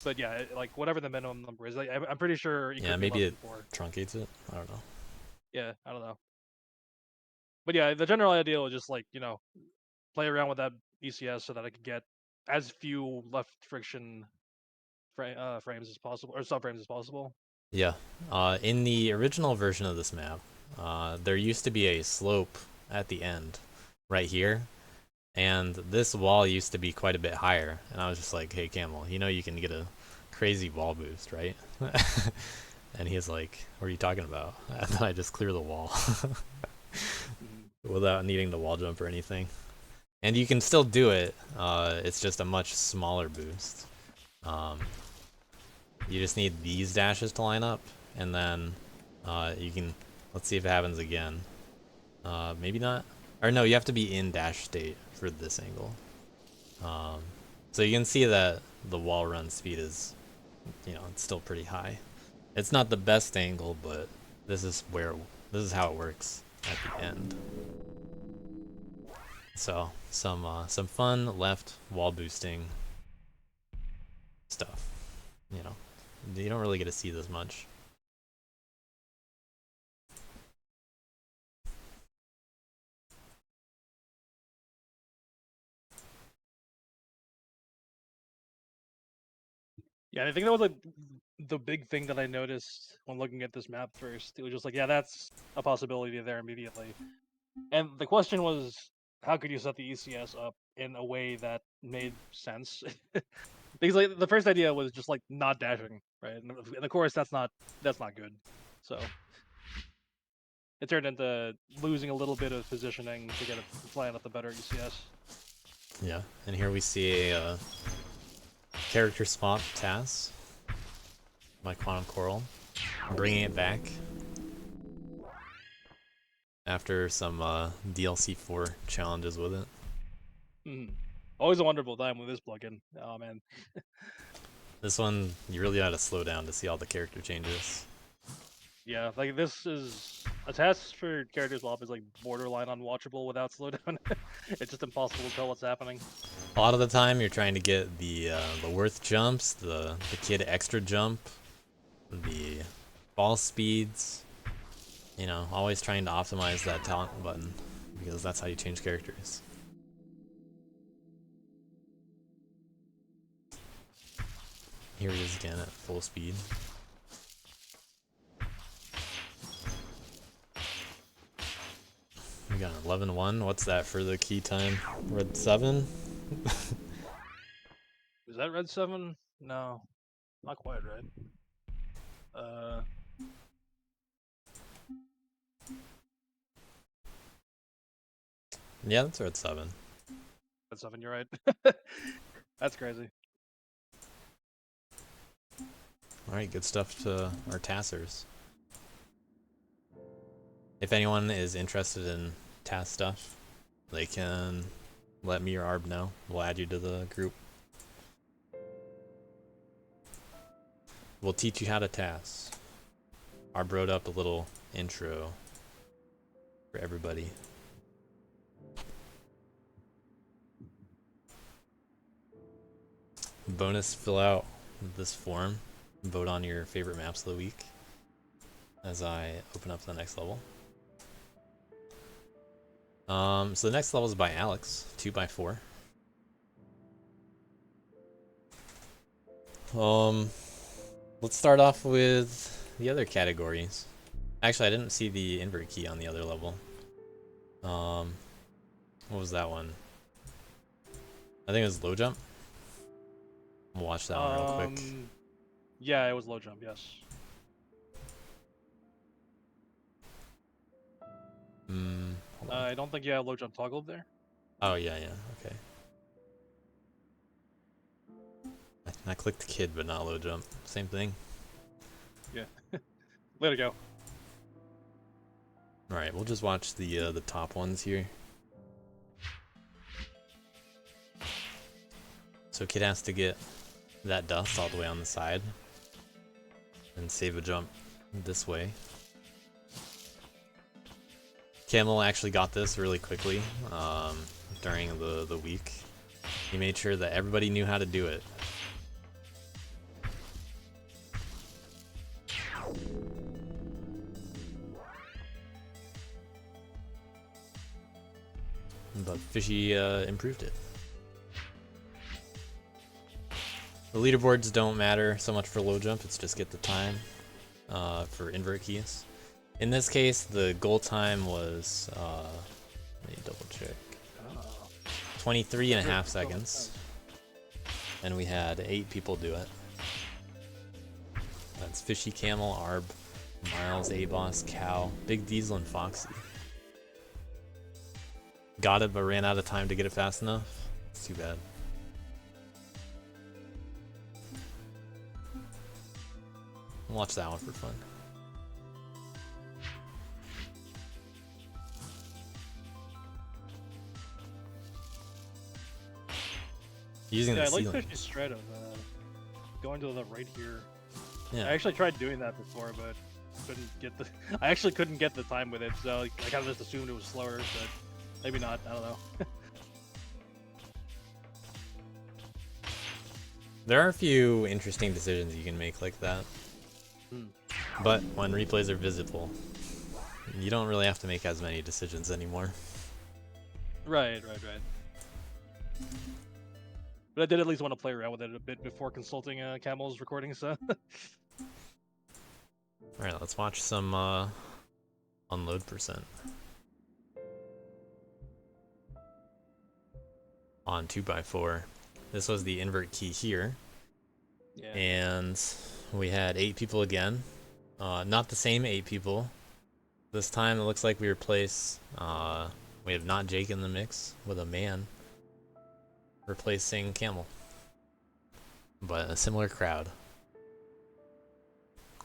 But yeah, like whatever the minimum number is, like, I'm pretty sure it Yeah, could be maybe less it than 4. truncates it. I don't know. Yeah, I don't know. But yeah, the general idea was just like, play around with that ECS so that I could get as few left friction frames as possible or subframes as possible. Yeah. In the original version of this map, there used to be a slope at the end, right here, and this wall used to be quite a bit higher. And I was just like, "Hey, Camel, you can get a crazy wall boost, right?" And he's like, "What are you talking about?" And then I just clear the wall without needing the wall jump or anything. And you can still do it. It's just a much smaller boost. You just need these dashes to line up, and then you can. Let's see if it happens again. Maybe not. Or no, you have to be in dash state for this angle. So you can see that the wall run speed is, it's still pretty high. It's not the best angle, but this is how it works at the end. So some fun left wall boosting stuff. You don't really get to see this much. Yeah, I think that was like the big thing that I noticed when looking at this map first. It was just like, yeah, that's a possibility there immediately. And the question was, how could you set the ECS up in a way that made sense? Because like the first idea was just like not dashing, right? And of course that's not good. So it turned into losing a little bit of positioning to get it flying up the better ECS. Yeah, and here we see a character swap TAS by Quantum Coral. I'm bringing it back after some DLC 4 challenges with it. Mm-hmm. Always a wonderful time with this plugin. Oh man. This one, you really gotta slow down to see all the character changes. Yeah, like this is a task for character swap is like borderline unwatchable without slowdown. It's just impossible to tell what's happening. A lot of the time, you're trying to get the worth jumps, the kid extra jump, the ball speeds. You know, always trying to optimize that talent button because that's how you change characters. Here it is again at full speed. We got an 11-1. What's that for the key time? Red 7? Is that red 7? No, not quite right. Yeah, that's red 7. Red 7, you're right. That's crazy. Alright, good stuff to our tassers. If anyone is interested in task stuff, they can let me or Arb know. We'll add you to the group. We'll teach you how to task. Arb wrote up a little intro for everybody. Bonus, fill out this form. Vote on your favorite maps of the week as I open up the next level. So the next level is by Alex, 2x4. Let's start off with the other categories. Actually, I didn't see the invert key on the other level. What was that one? I think it was low jump. We'll watch that one real quick. Yeah, it was low jump, yes. I don't think you have low jump toggled there. Oh, yeah, okay. I clicked kid, but not low jump. Same thing. Yeah. Let it go. Alright, we'll just watch the top ones here. So kid has to get that dust all the way on the side and save a jump this way. Camel actually got this really quickly during the week. He made sure that everybody knew how to do it. But Fishy improved it. The leaderboards don't matter so much for low jump, it's just get the time for invert keys. In this case, the goal time was, let me double check, 23.5 seconds. And we had 8 people do it. That's Fishy, Camel, Arb, Miles, A-Boss, Cow, Big Diesel, and Foxy. Got it, but ran out of time to get it fast enough. It's too bad. Watch that one for fun. Using the I like ceiling. Fishy's strat of going to the right here. Yeah. I actually tried doing that before, but couldn't get the. I actually couldn't get the time with it, so I kind of just assumed it was slower, but maybe not. I don't know. There are a few interesting decisions you can make like that. But when replays are visible, you don't really have to make as many decisions anymore. Right. But I did at least want to play around with it a bit before consulting Camel's recording, so. Alright, let's watch some unload percent. On 2x4. This was the invert key here. Yeah. And we had 8 people again. Not the same 8 people. This time it looks like we replace, we have not Jake in the mix with a man replacing Camel. But a similar crowd.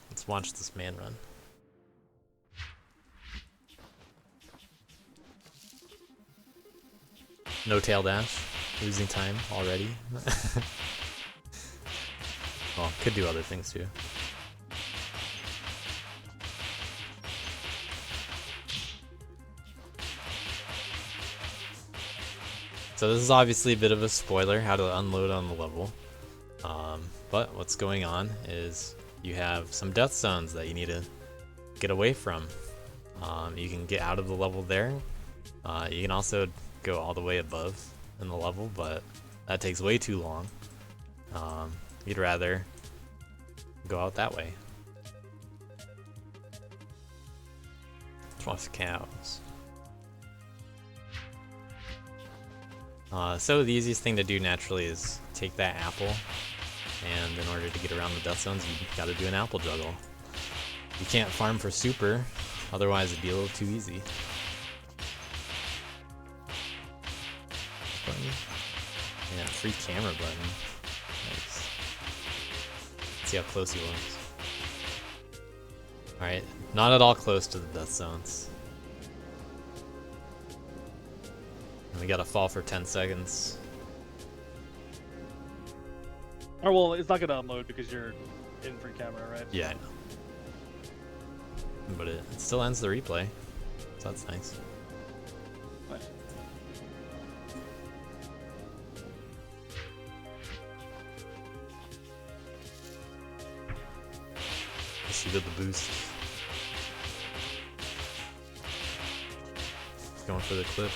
Let's watch this man run. No tail dash. Losing time already. Well, could do other things too. So this is obviously a bit of a spoiler, how to unload on the level. But what's going on is you have some death zones that you need to get away from. You can get out of the level there. You can also go all the way above in the level, but that takes way too long. You'd rather go out that way. Plus cows. So the easiest thing to do naturally is take that apple, and in order to get around the death zones, you gotta do an apple juggle. You can't farm for super, otherwise it'd be a little too easy. Button. Yeah, free camera button. Nice. Let's see how close he was. Alright, not at all close to the death zones. And we gotta fall for 10 seconds. Or well, it's not gonna unload because you're in free camera, right? Yeah, I know. But it still ends the replay, so that's nice. Nice. She did the boost. Going for the clip.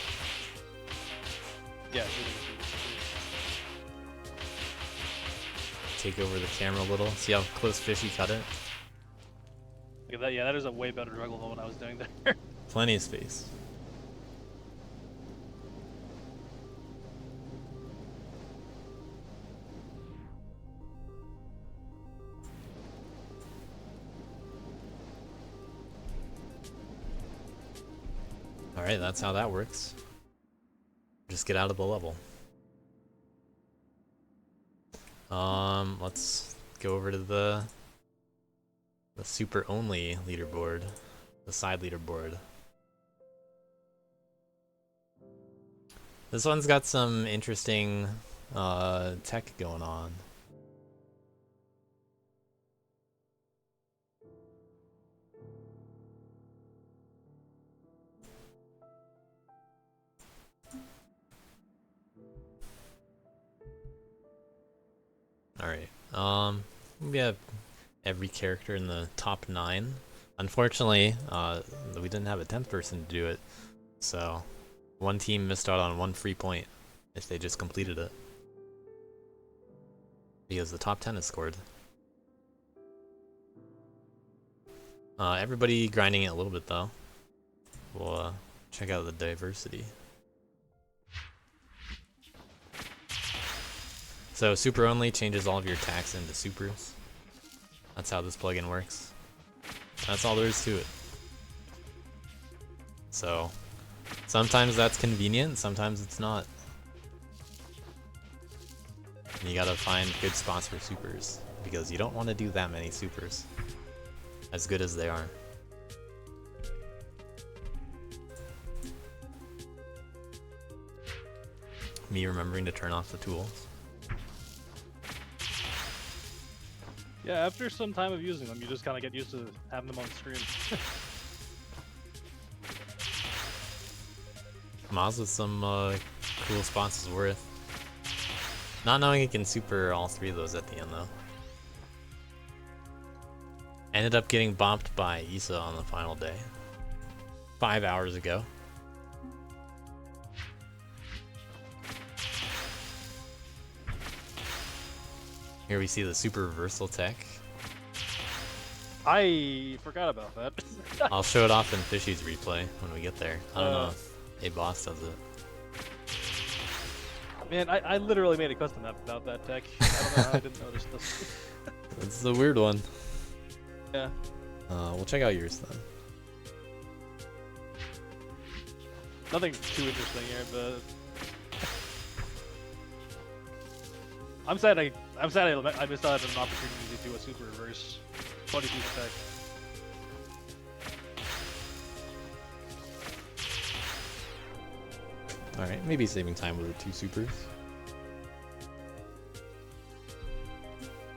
Yeah. Take over the camera a little. See how close Fishy cut it? Look at that. Yeah, that is a way better juggle than what I was doing there. Plenty of space. Alright, that's how that works. Just get out of the level. Let's go over to the super only leaderboard, the side leaderboard. This one's got some interesting tech going on. Alright, we have every character in the top 9. Unfortunately, we didn't have a 10th person to do it, so one team missed out on one free point if they just completed it. Because the top 10 is scored. Everybody grinding it a little bit though. We'll check out the diversity. So super only changes all of your attacks into supers. That's how this plugin works. That's all there is to it. So sometimes that's convenient, sometimes it's not. You gotta find good spots for supers, because you don't want to do that many supers, as good as they are. Me remembering to turn off the tools. Yeah, after some time of using them, you just kind of get used to having them on screen. Maz with some cool spots is worth. Not knowing he can super all 3 of those at the end though. Ended up getting bopped by Issa on the final day. 5 hours ago. Here we see the super reversal tech. I forgot about that. I'll show it off in Fishy's replay when we get there. I don't know if a boss does it. Man, I literally made a custom map about that tech. I don't know how I didn't notice this. It's a weird one. Yeah. We'll check out yours then. Nothing too interesting here, but I'm sad I missed out on an opportunity to do a super reverse 20 piece attack. Alright, maybe saving time with the 2 supers.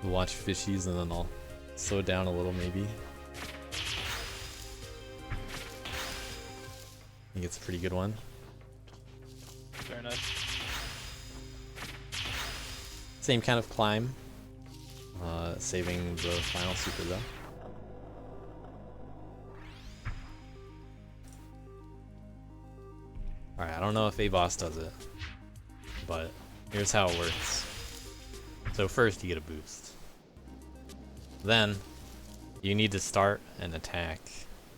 We'll watch Fishies and then I'll slow down a little maybe. I think it's a pretty good one. Very nice. Same kind of climb. Saving the final super though. Alright, I don't know if A-Boss does it, but here's how it works. So first you get a boost. Then you need to start an attack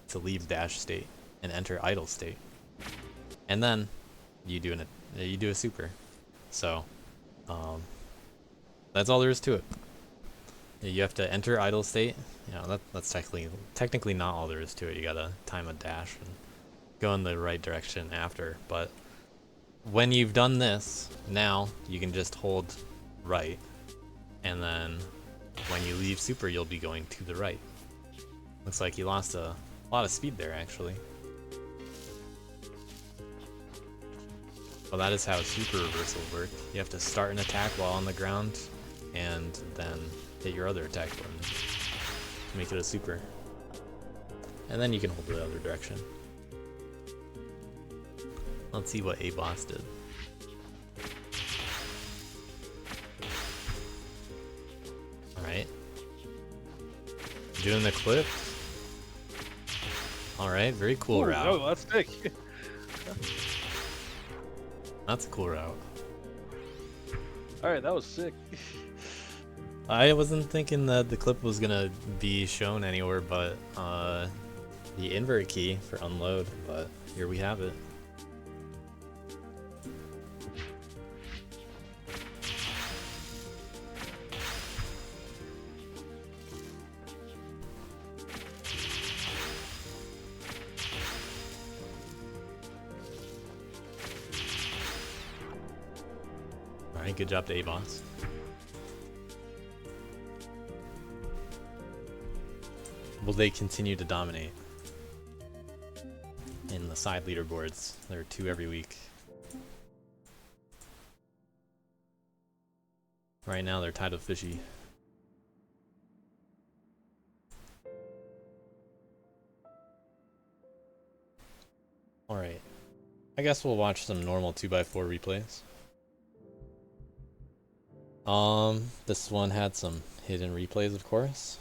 to leave dash state and enter idle state. And then you do a super. So that's all there is to it. You have to enter idle state. You know, that's technically not all there is to it. You gotta time a dash and go in the right direction after. But when you've done this, now you can just hold right, and then when you leave super, you'll be going to the right. Looks like you lost a lot of speed there, actually. Well, that is how super reversals work. You have to start an attack while on the ground, and then hit your other attack button to make it a super. And then you can hold it the other direction. Let's see what A-Boss did. Alright. Doing the clip. Alright, very cool route. Oh, that's sick. That's a cool route. Alright, that was sick. I wasn't thinking that the clip was gonna be shown anywhere but the invert key for unload, but here we have it. Alright, good job to A-Boss. Will they continue to dominate in the side leaderboards? There are 2 every week. Right now they're tied with Fishy. Alright. I guess we'll watch some normal 2x4 replays. This one had some hidden replays, of course.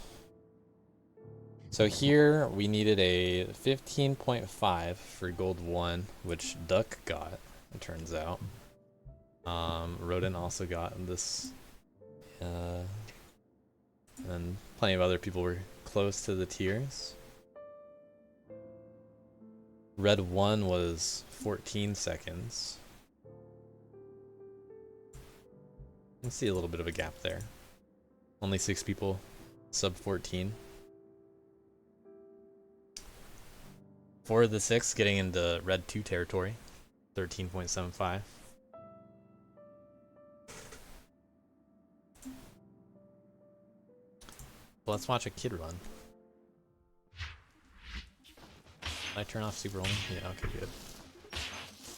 So here we needed a 15.5 for gold 1, which Duck got, it turns out. Rodent also got this, and plenty of other people were close to the tiers. Red 1 was 14 seconds. You can see a little bit of a gap there. Only 6 people sub 14. 4 of the 6 getting into red 2 territory, 13.75. Let's watch a kid run. Did I turn off super only? Yeah, okay, good.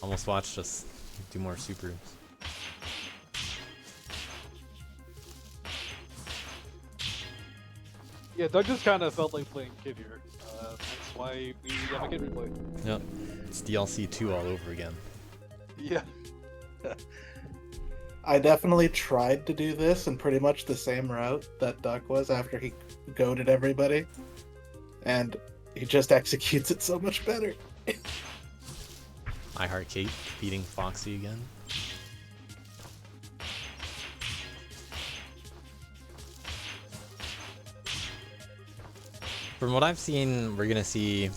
Almost watched us do more supers. Yeah, Doug just kind of felt like playing kid here. That's why we have a kid replay. Yep, it's DLC 2 all over again. Yeah. I definitely tried to do this in pretty much the same route that Duck was after he goaded everybody. And he just executes it so much better. I Heart Kate beating Foxy again. From what I've seen, we're gonna see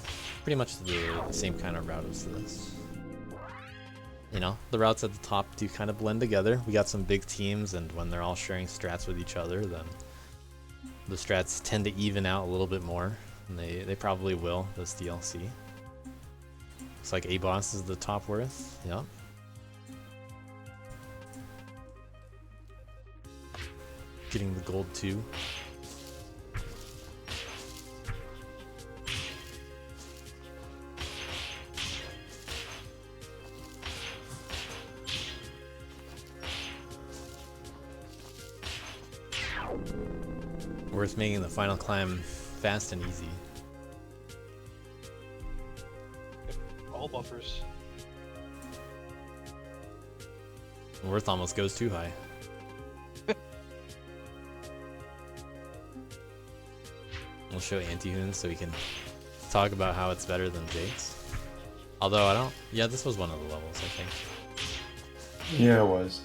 pretty much the same kind of route as this. You know, the routes at the top do kind of blend together. We got some big teams, and when they're all sharing strats with each other, then the strats tend to even out a little bit more. And they probably will, this DLC. Looks like A-Boss is the top worth. Yep. Getting the gold 2. Worth making the final climb fast and easy. All buffers. Worth almost goes too high. We'll show Antihoon so we can talk about how it's better than Jake's. Although I don't... Yeah, this was one of the levels, I think. Yeah, it was.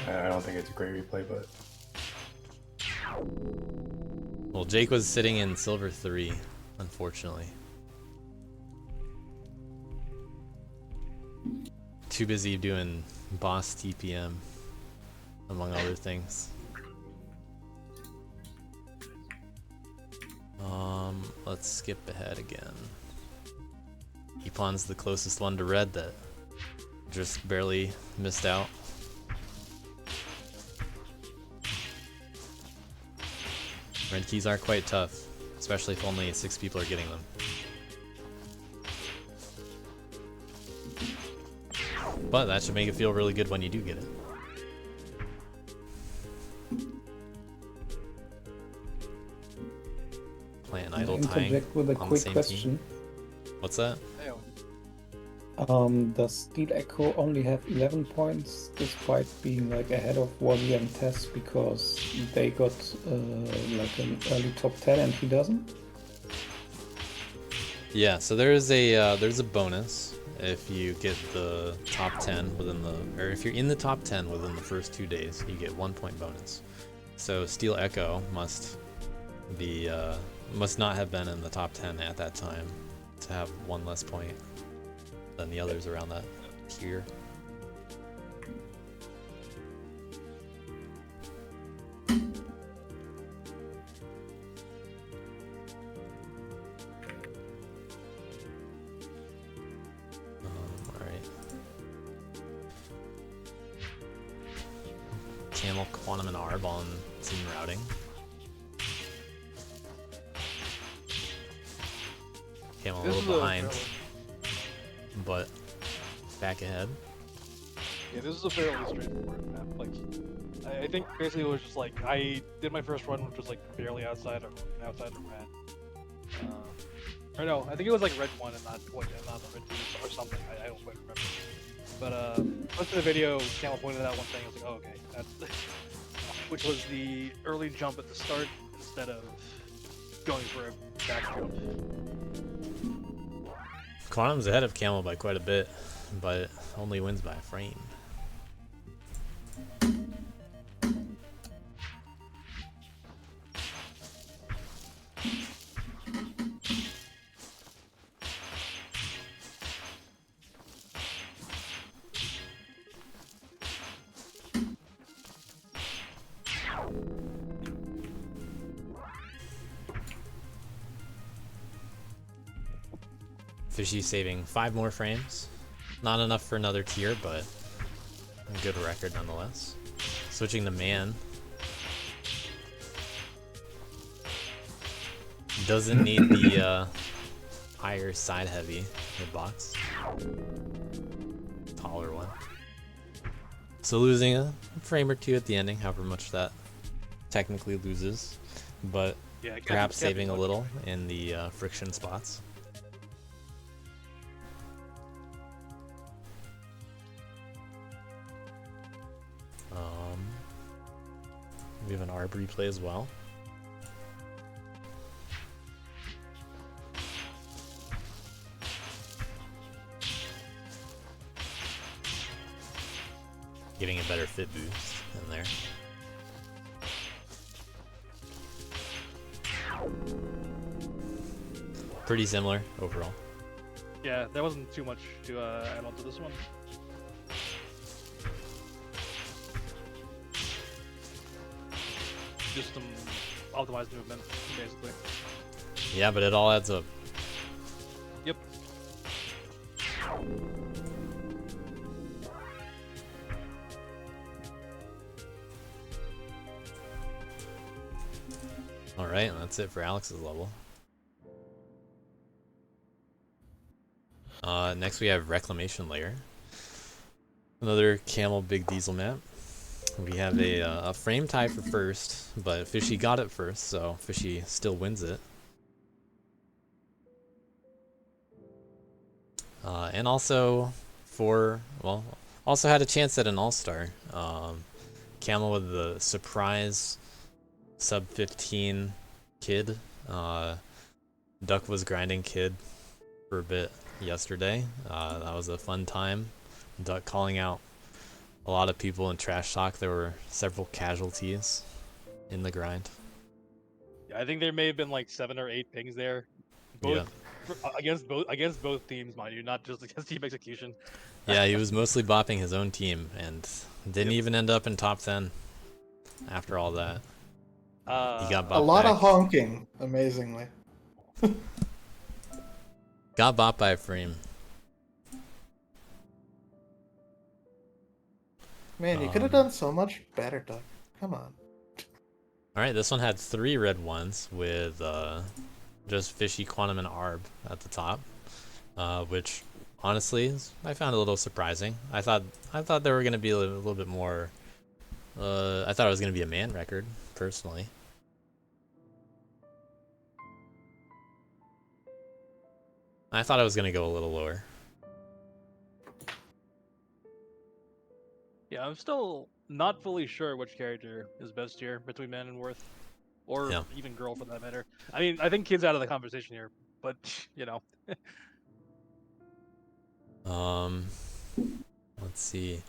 I don't think it's a great replay, but Well, Jake was sitting in Silver 3, unfortunately. Too busy doing boss TPM, among other things. Let's skip ahead again. Epon's the closest one to red that just barely missed out. Red keys are quite tough, especially if only 6 people are getting them. But that should make it feel really good when you do get it. Plant an idle tying Interject with a on the quick same question. team. What's that? Does Steel Echo only have 11 points despite being like ahead of Wally and Tess because they got like an early top 10 and he doesn't? Yeah, so there's a bonus if you get the top 10 within the, or if you're in the top 10 within the first 2 days, you get 1 point bonus. So Steel Echo must be must not have been in the top 10 at that time to have 1 less point than the others around that tier. Alright. Camel, Quantum, and Arb on team routing. Camel a little behind, but back ahead. Yeah, this is a fairly straightforward map. Like, I think basically it was just like I did my first run, which was like barely outside of red. Or no, I think it was like red 1 and not the red 2 or something. I don't quite remember. But most of the video, Camel pointed out one thing. I was like, oh, okay, that's which was the early jump at the start instead of going for a back jump. Quantum's ahead of Camel by quite a bit, but only wins by a frame. Fishy saving 5 more frames. Not enough for another tier, but a good record nonetheless. Switching to Man. Doesn't need the higher side heavy hitbox. Taller one. So losing a frame or 2 at the ending, however much that technically loses. But Yeah, it perhaps can't be saving a much. little in the friction spots. We have an ARB replay as well. Getting a better fit boost in there. Pretty similar overall. Yeah, there wasn't too much to add on to this one. Just some optimized movement, basically. Yeah, but it all adds up. Yep. Alright, and that's it for Alex's level. Next we have Reclamation Layer. Another Camel Big Diesel map. We have a frame tie for first, but Fishy got it first, so Fishy still wins it. And also also had a chance at an All-Star. Camel with the surprise sub 15 Kid. Duck was grinding Kid for a bit yesterday. That was a fun time. Duck calling out a lot of people in trash talk. There were several casualties in the grind. Yeah, I think there may have been like 7 or 8 pings there, both against both teams, mind you, not just against Team Execution. Yeah, he was mostly bopping his own team and didn't even end up in top 10 after all that. He got A bopped lot back. of honking, amazingly. Got bopped by a frame. Man, you could have done so much better, Doug. Come on. Alright, this one had 3 red ones with just Fishy, Quantum, and Arb at the top, which honestly I found a little surprising. I thought there were gonna be a little bit more. I thought it was gonna be a man record, personally. I thought I was gonna go a little lower. Yeah, I'm still not fully sure which character is best here between Man and Worth, or Yeah. even Girl for that matter. I mean, I think Kid's out of the conversation here, but you know. Let's see.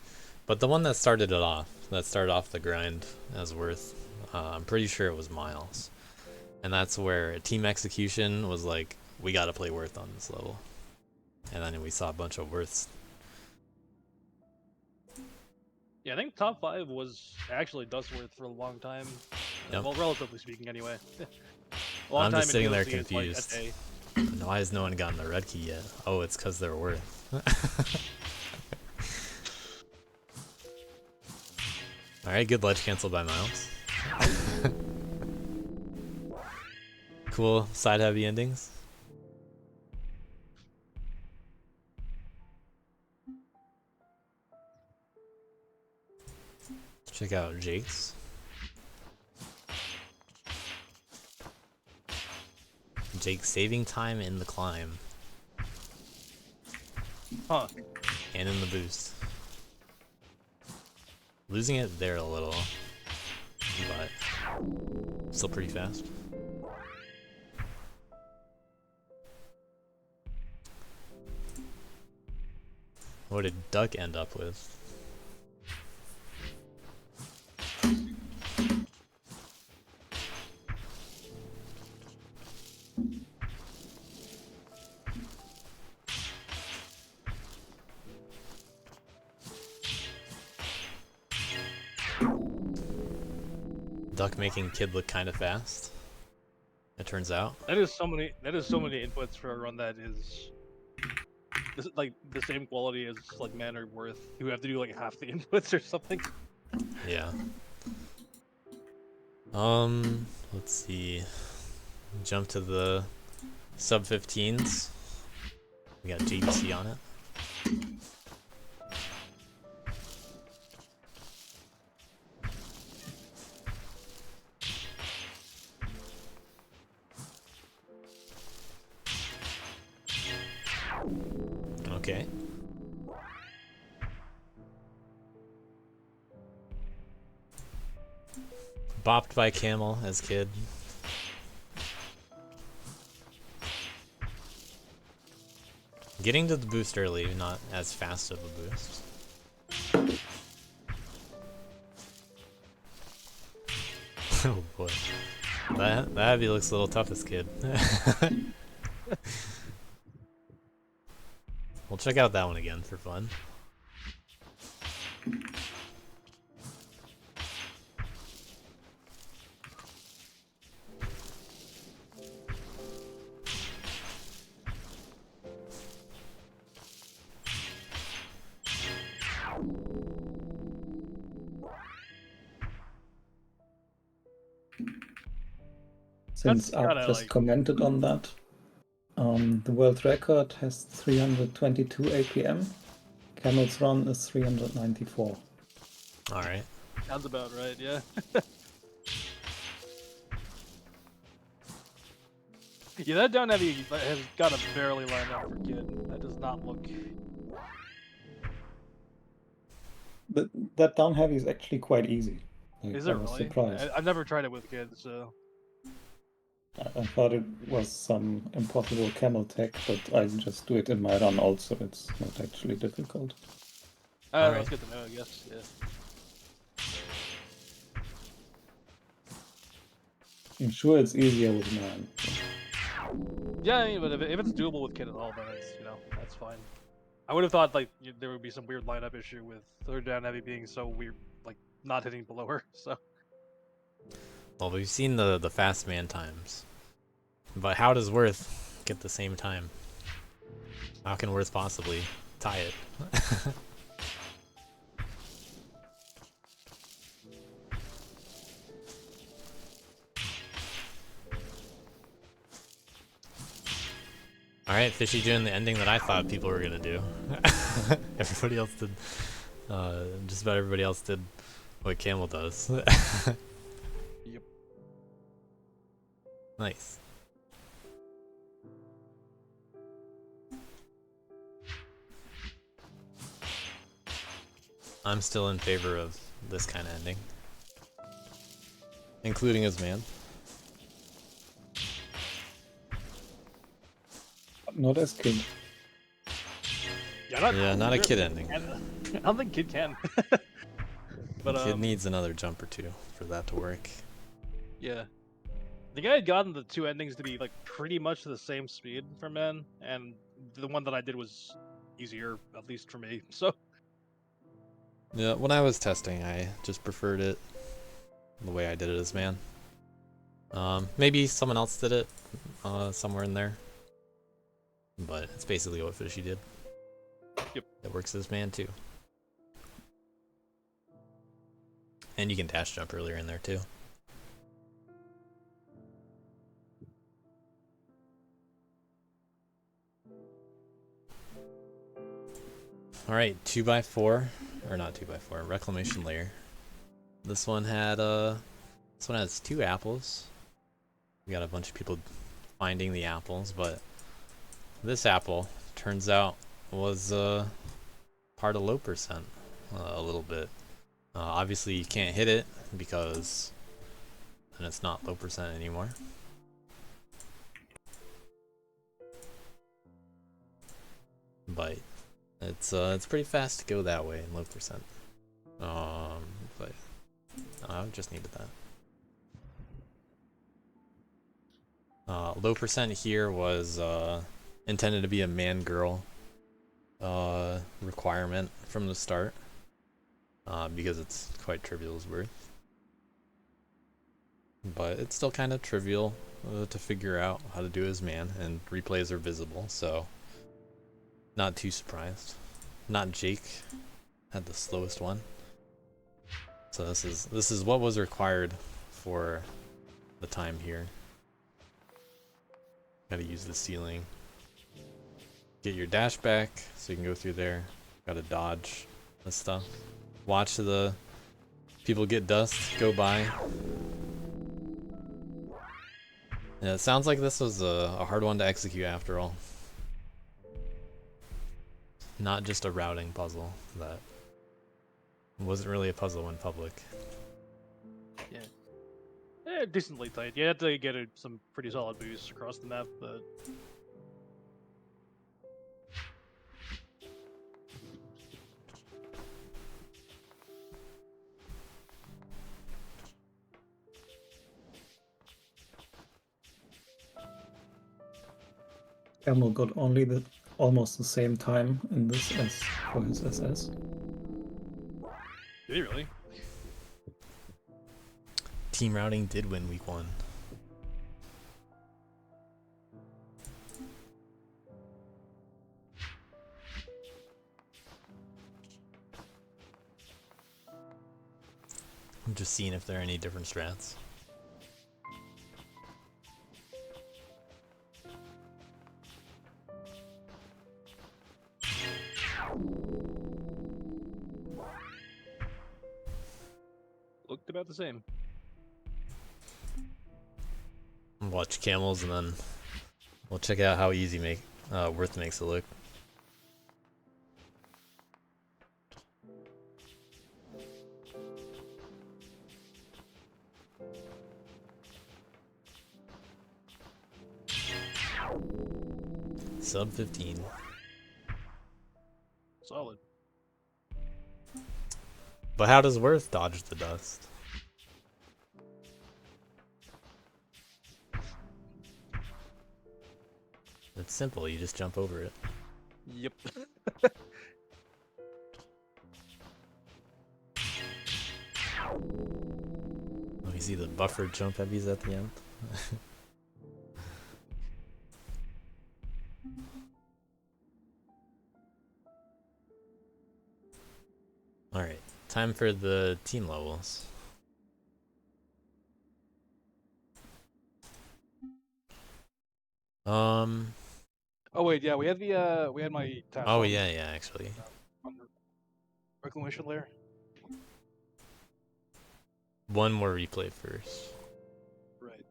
But the one that started it off, the grind as Worth, I'm pretty sure it was Miles. And that's where Team Execution was like, we gotta play Worth on this level. And then we saw a bunch of Worths. Yeah, I think top 5 was actually Dustworth for a long time. Yep. Well, relatively speaking, anyway. A long I'm time just in sitting there DLC, it's like confused. a- Why has no one gotten the red key yet? Oh, it's because they're Worth. Alright, good ledge cancel by Miles. Cool side heavy endings. Check out Jake's. Jake saving time in the climb Huh. and in the boost. Losing it there a little, but still pretty fast. What did Duck end up with? Duck making Kid look kind of fast, it turns out. That is so many inputs for a run that is like the same quality as like Man or Worth, who have to do like half the inputs or something. Yeah. Let's see. Jump to the sub 15s. We got JDC on it. Okay. Bopped by Camel as Kid. Getting to the boost early, not as fast of a boost. Oh boy. That heavy looks a little tough as Kid. We'll check out that one again for fun. Since That's kinda I've just like- commented on that, the world record has 322 APM. Camel's run is 394. Alright. Sounds about right, yeah. Yeah, that down heavy has got to barely line up for Kid. That does not look. That down heavy is actually quite easy. Like, Is I it was really? surprised. I've never tried it with kids, so. I thought it was some impossible camel tech, but I just do it in my run also. It's not actually difficult. Alright. That's good to know, I guess. Yeah. I'm sure it's easier with man. Yeah, I mean, but if it's doable with kid at all, then it's, that's fine. I would have thought, like, there would be some weird lineup issue with third down heavy being so weird, like, not hitting below her, so. Well, we've seen the fast man times. But how does Worth get the same time? How can Worth possibly tie it? Alright, Fishy doing the ending that I thought people were gonna do. Everybody else did, just about everybody else did what Camel does. Yep. Nice. I'm still in favor of this kind of ending. Including his man. Not as kid. Yeah, Not a kid ending. I don't think kid can. But, Kid needs another jump or two for that to work. yeah. I think I had gotten the two endings to be, like, pretty much the same speed for men, and the one that I did was easier, at least for me, so. Yeah, when I was testing, I just preferred it the way I did it as man. Maybe someone else did it somewhere in there. But it's basically what Fishy did. Yep. It works as man too. And you can dash jump earlier in there too. Alright, 2x4, or not 2x4, Reclamation Layer. This one has 2 apples. We got a bunch of people finding the apples, but this apple turns out was part of low percent a little bit. Obviously you can't hit it because then it's not low percent anymore. But it's pretty fast to go that way in low percent. But I just needed that. Low percent here was intended to be a man-girl requirement from the start, because it's quite trivial as worth. But it's still kind of trivial to figure out how to do as man, and replays are visible, so not too surprised. Not Jake had the slowest one, so this is what was required for the time here. Gotta use the ceiling. Get your dash back so you can go through there. Gotta dodge this stuff. Watch the people get dust go by. Yeah, it sounds like this was a hard one to execute after all. Not just a routing puzzle that wasn't really a puzzle in public. Yeah, decently tight. You had to get some pretty solid boosts across the map, but. Camel got only almost the same time in this as for his SS. Did he really? Team routing did win week 1. I'm just seeing if there are any different strats. Looked about the same. Watch camels and then we'll check out how easy Worth makes it look. Sub 15. Solid. But how does Worth dodge the dust? It's simple, you just jump over it. Yep. Oh, you see the buffered jump heavies at the end? Alright, time for the team levels. Oh wait, yeah, we had my task. Oh on- yeah, actually. on the reclamation layer. One more replay first. Right.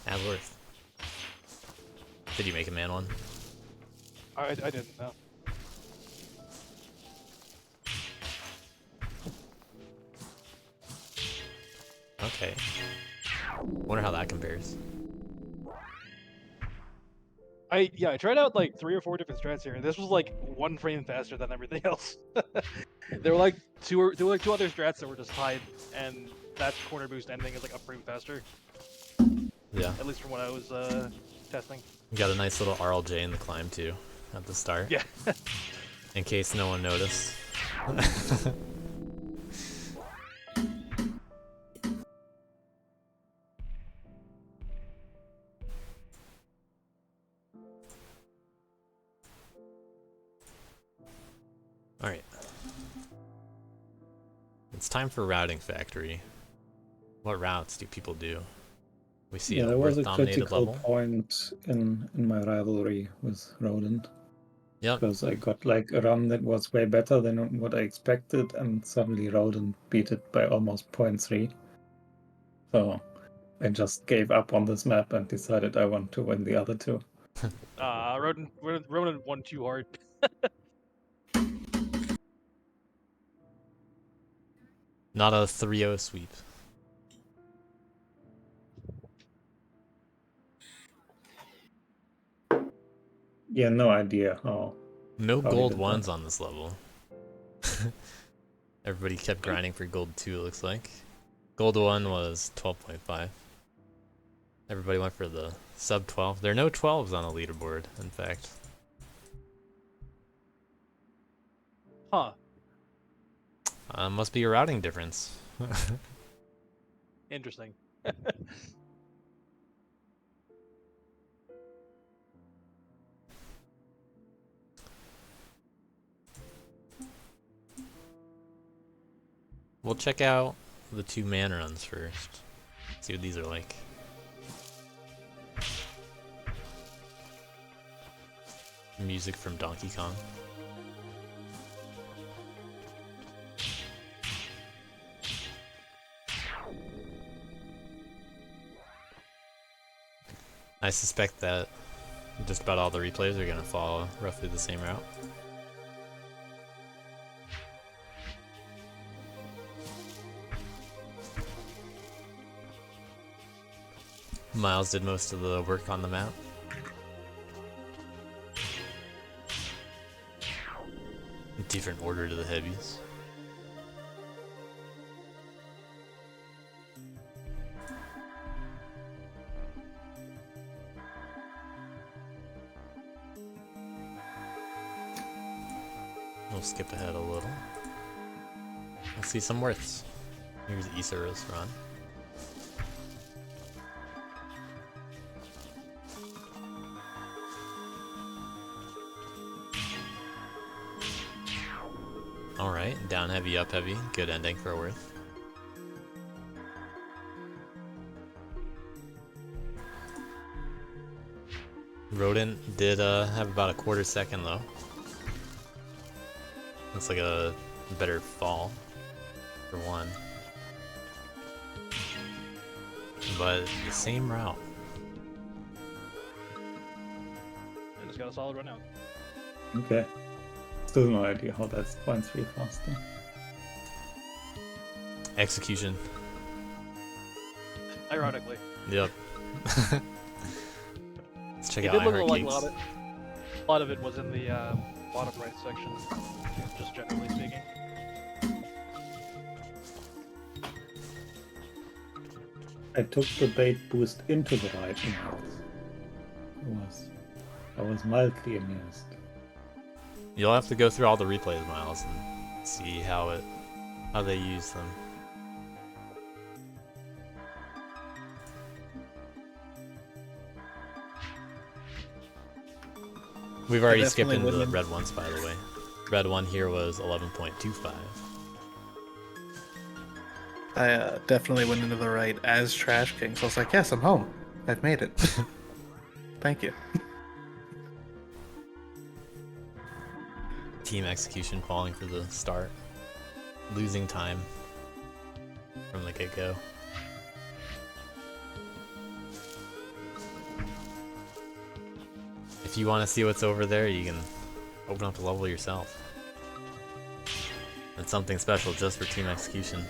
Adworth. Did you make a man one? I didn't know. Okay. Wonder how that compares. I tried out like 3 or 4 different strats here, and this was like 1 frame faster than everything else. There were like two other strats that were just tied, and that corner boost ending is like a frame faster, Yeah. at least from what I was testing. You got a nice little RLJ in the climb too, at the start. Yeah. In case no one noticed. Alright. It's time for Routing Factory. What routes do people do? We see Yeah, a there was Worth a dominated critical level. point in my rivalry with Rodent. Yep. Because I got like a run that was way better than what I expected, and suddenly Rodent beat it by almost 0.3. So I just gave up on this map and decided I want to win the other two. Rodent won too hard. Not a 3-0 sweep. Yeah, no idea how. No How gold did that? ones on this level. Everybody kept grinding for gold 2, it looks like. Gold 1 was 12.5. Everybody went for the sub 12. There are no 12s on the leaderboard, in fact. Huh. Must be a routing difference. Interesting. We'll check out the 2 man runs first. See what these are like. Music from Donkey Kong. I suspect that just about all the replays are gonna follow roughly the same route. Miles did most of the work on the map. Different order to the heavies. We'll skip ahead a little. Let's see some worths. Here's Isara's run. Alright, down heavy, up heavy. Good ending for a Worth. Rodent did have about a quarter second though. Looks like a better fall for one. But the same route. I just got a solid run out. Okay. Still no idea how that's 0.3 faster. Execution. Ironically. Yep. Let's check It out did look iHeart like a Geeks. lot of it was in the bottom right section, just generally speaking. I took the bait boost into the right mouse. I was mildly amused. You'll have to go through all the replays, Miles, and see how they use them. We've already skipped definitely into the wouldn't- red ones, by the way. Red one here was 11.25. I definitely went into the right as Trash King, so I was like, yes, I'm home. I've made it. Thank you. Team execution falling for the start. Losing time from the get-go. If you want to see what's over there, you can open up a level yourself. It's something special just for team execution.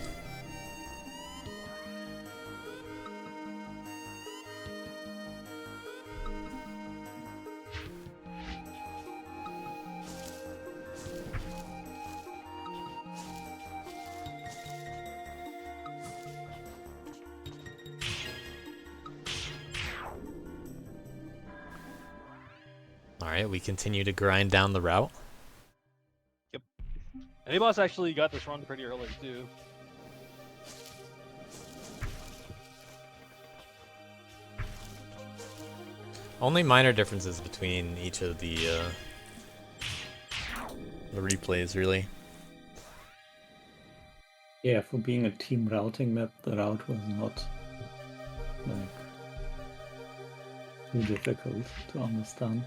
Alright, we continue to grind down the route. And Boss actually got this run pretty early too. Only minor differences between each of the replays, really. Yeah, for being a team routing map, the route was not like too difficult to understand.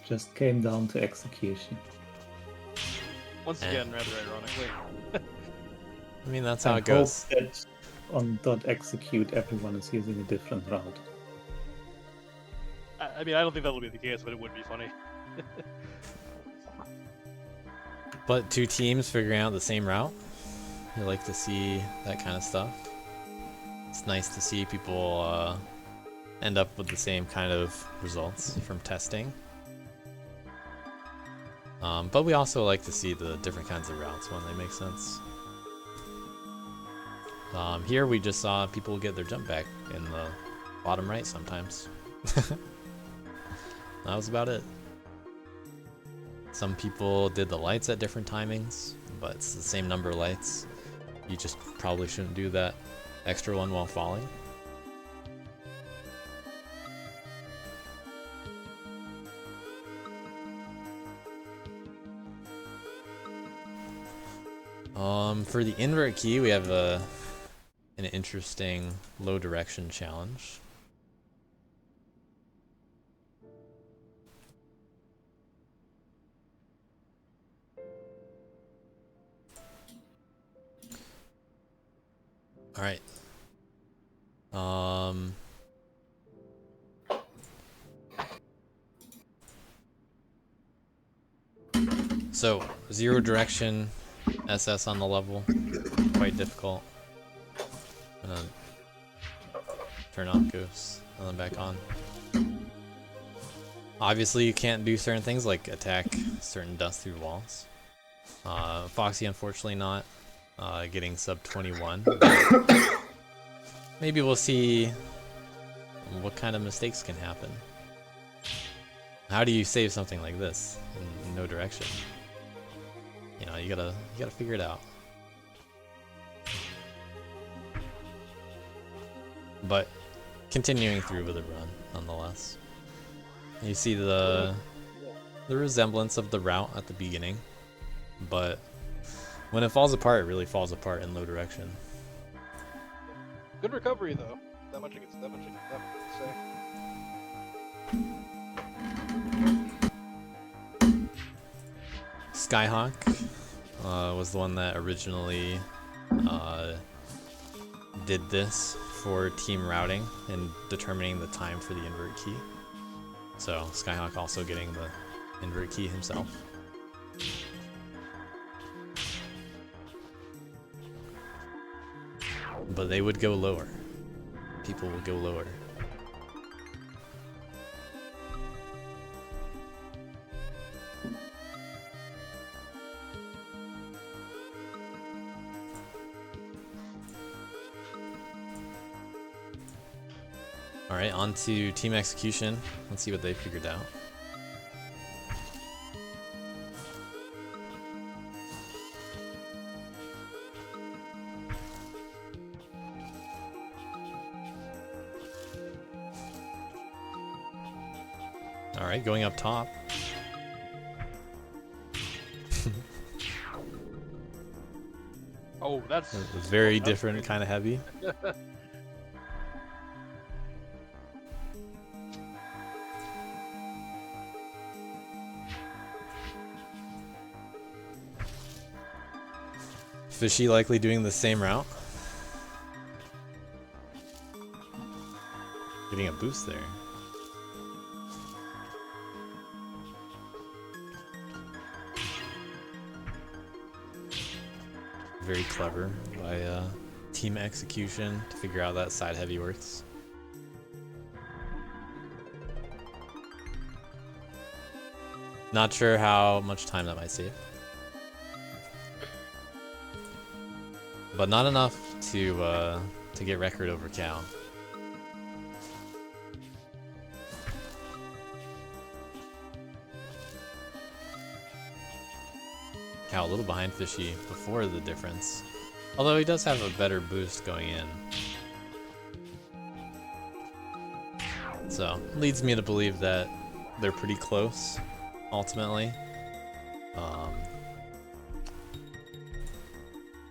Just came down to execution. Once again, rather ironically. I mean, that's how I it goes. hope that on .execute everyone is using a different route. I mean, I don't think that'll be the case, but it would be funny. But two teams figuring out the same route. You like to see that kind of stuff. It's nice to see people end up with the same kind of results from testing. But we also like to see the different kinds of routes when they make sense. Here we just saw people get their jump back in the bottom right sometimes. That was about it. Some people did the lights at different timings, but it's the same number of lights. You just probably shouldn't do that extra one while falling. For the invert key, we have an interesting low direction challenge. All right. So zero direction SS on the level, quite difficult. And then turn off Ghosts and then back on. Obviously you can't do certain things like attack certain dust through walls. Foxy unfortunately not getting sub 21. Maybe we'll see what kind of mistakes can happen. How do you save something like this in no direction? You know, you gotta figure it out. But continuing through with the run, nonetheless. You see the resemblance of the route at the beginning, but when it falls apart, it really falls apart in low direction. Good recovery though. That much I can say. Skyhawk was the one that originally did this for team routing and determining the time for the invert key. So Skyhawk also getting the invert key himself. But they would go lower. People would go lower. Alright, on to team execution. Let's see what they figured out. Alright, going up top. Oh, that's It's very that's different, kind of heavy. Fishy likely doing the same route. Getting a boost there. Very clever by team execution to figure out that side heavy works. Not sure how much time that might save. But not enough to get record over Cal. Cal a little behind Fishy before the difference. Although he does have a better boost going in. So, leads me to believe that they're pretty close, ultimately.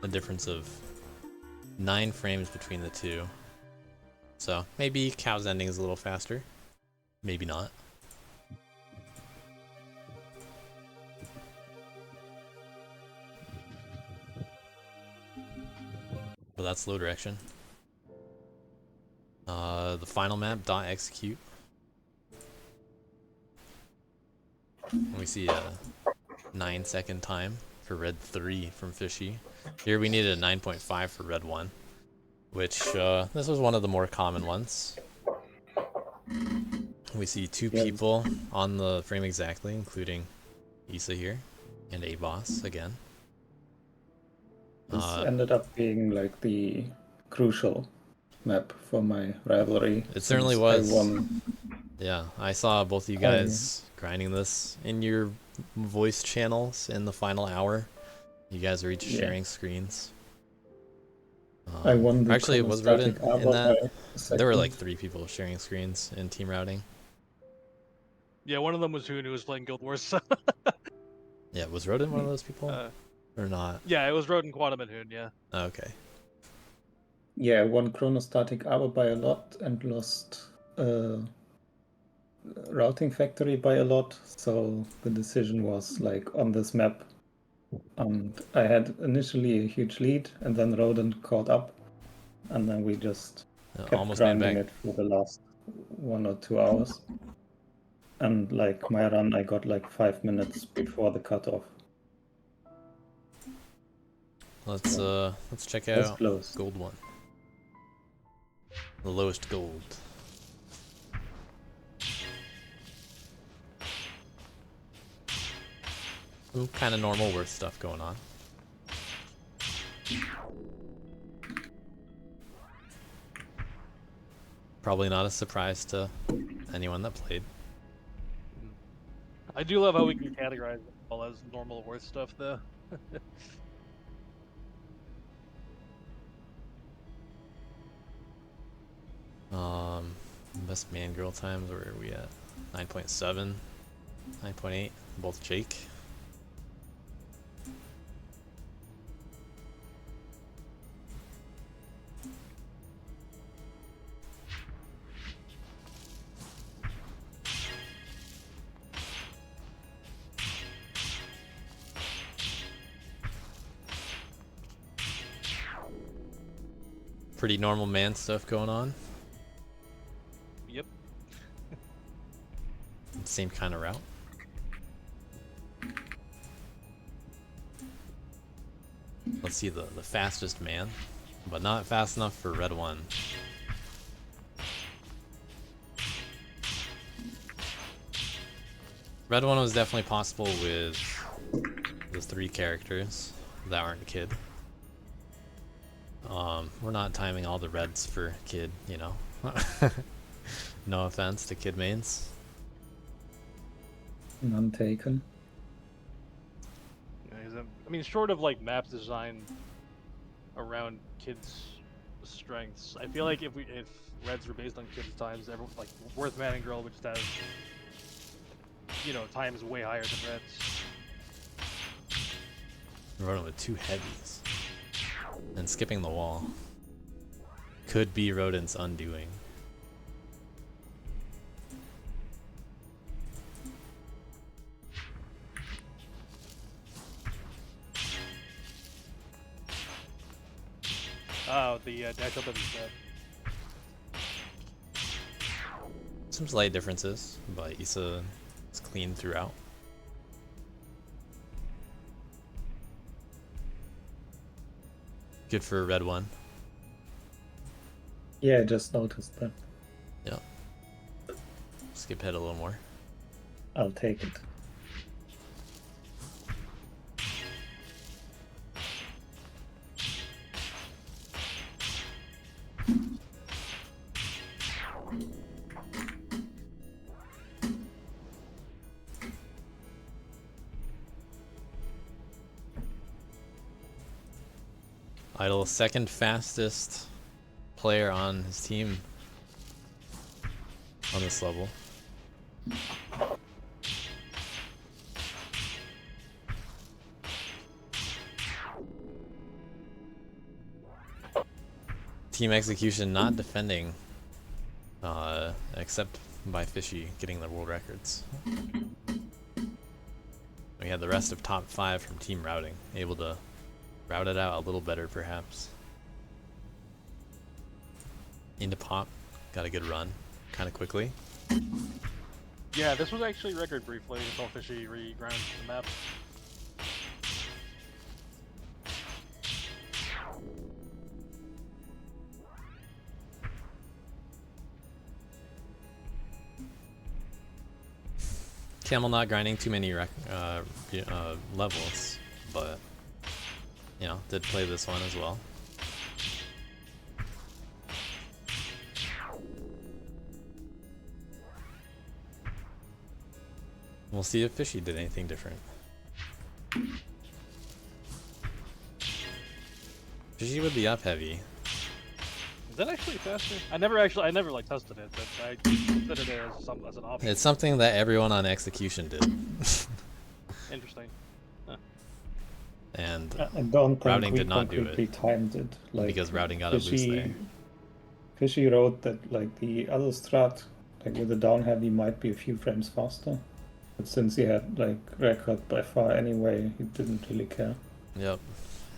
A difference of 9 frames between the two. So, maybe Cal's ending is a little faster. Maybe not. But that's slow direction. The final map, dot execute. And we see a 9-second time for red 3 from Fishy. Here we needed a 9.5 for red 1, which this was one of the more common ones. We see 2 people on the frame exactly, including Issa here and A-Boss again. This ended up being like the crucial map for my rivalry. It certainly since was. I won. Yeah, I saw both of you guys grinding this in your voice channels in the final hour. You guys are each sharing screens. I won the actually, it was Rodent chronostatic in that. armor by There were second. like 3 people sharing screens in team routing. Yeah, one of them was Hoon, who was playing Guild Wars. Yeah, was Rodent one of those people? Or not? Yeah, it was Rodent, Quantum, and Hoon, yeah. Okay. Yeah, I won chronostatic armor by a lot and lost routing factory by a lot. So the decision was like on this map. And I had initially a huge lead, and then Rodent caught up, and then we just kept Almost made grinding back. it for the last 1 or 2 hours. And like my run, I got like 5 minutes before the cutoff. Let's check That's out close. gold 1. The lowest gold. Ooh, kind of normal worth stuff going on. Probably not a surprise to anyone that played. I do love how we can categorize it all as normal worth stuff, though. Best man girl times, where are we at? 9.7, 9.8, both Jake. Pretty normal man stuff going on. Yep. Same kind of route. Let's see the fastest man. but not fast enough for red 1. Red 1 was definitely possible with the 3 characters that aren't Kid. We're not timing all the reds for Kid, you know. No offense to Kid mains. None taken. Yeah, I mean, short of like maps designed around Kid's strengths, I feel like if reds were based on Kid's times, everyone like Worth Man and Girl would just have, you know, times way higher than reds. We're running with 2 heavies. And skipping the wall could be Rodent's undoing. Oh, the dash up of his Some slight differences, but Issa is clean throughout. Good for red 1. Yeah, I just noticed that. Yeah. Skip head a little more. I'll take it. Idle, second fastest player on his team on this level. Team execution not defending, except by Fishy getting the world records. We had the rest of top 5 from team routing, able to route it out a little better perhaps. Into pop, got a good run, kind of quickly. Yeah, this was actually record briefly until Fishy re-ground the map. Camel not grinding too many levels, but you know, did play this one as well. We'll see if Fishy did anything different. Fishy would be up heavy. Is that actually faster? I never like tested it, but I considered it as an option. It's something that everyone on execution did. Interesting. And I don't think routing we did not do completely it timed it. Like, because routing got a boost there. Fishy wrote that like the other strat, like with the down heavy, might be a few frames faster. But since he had like record by far anyway, he didn't really care. Yep.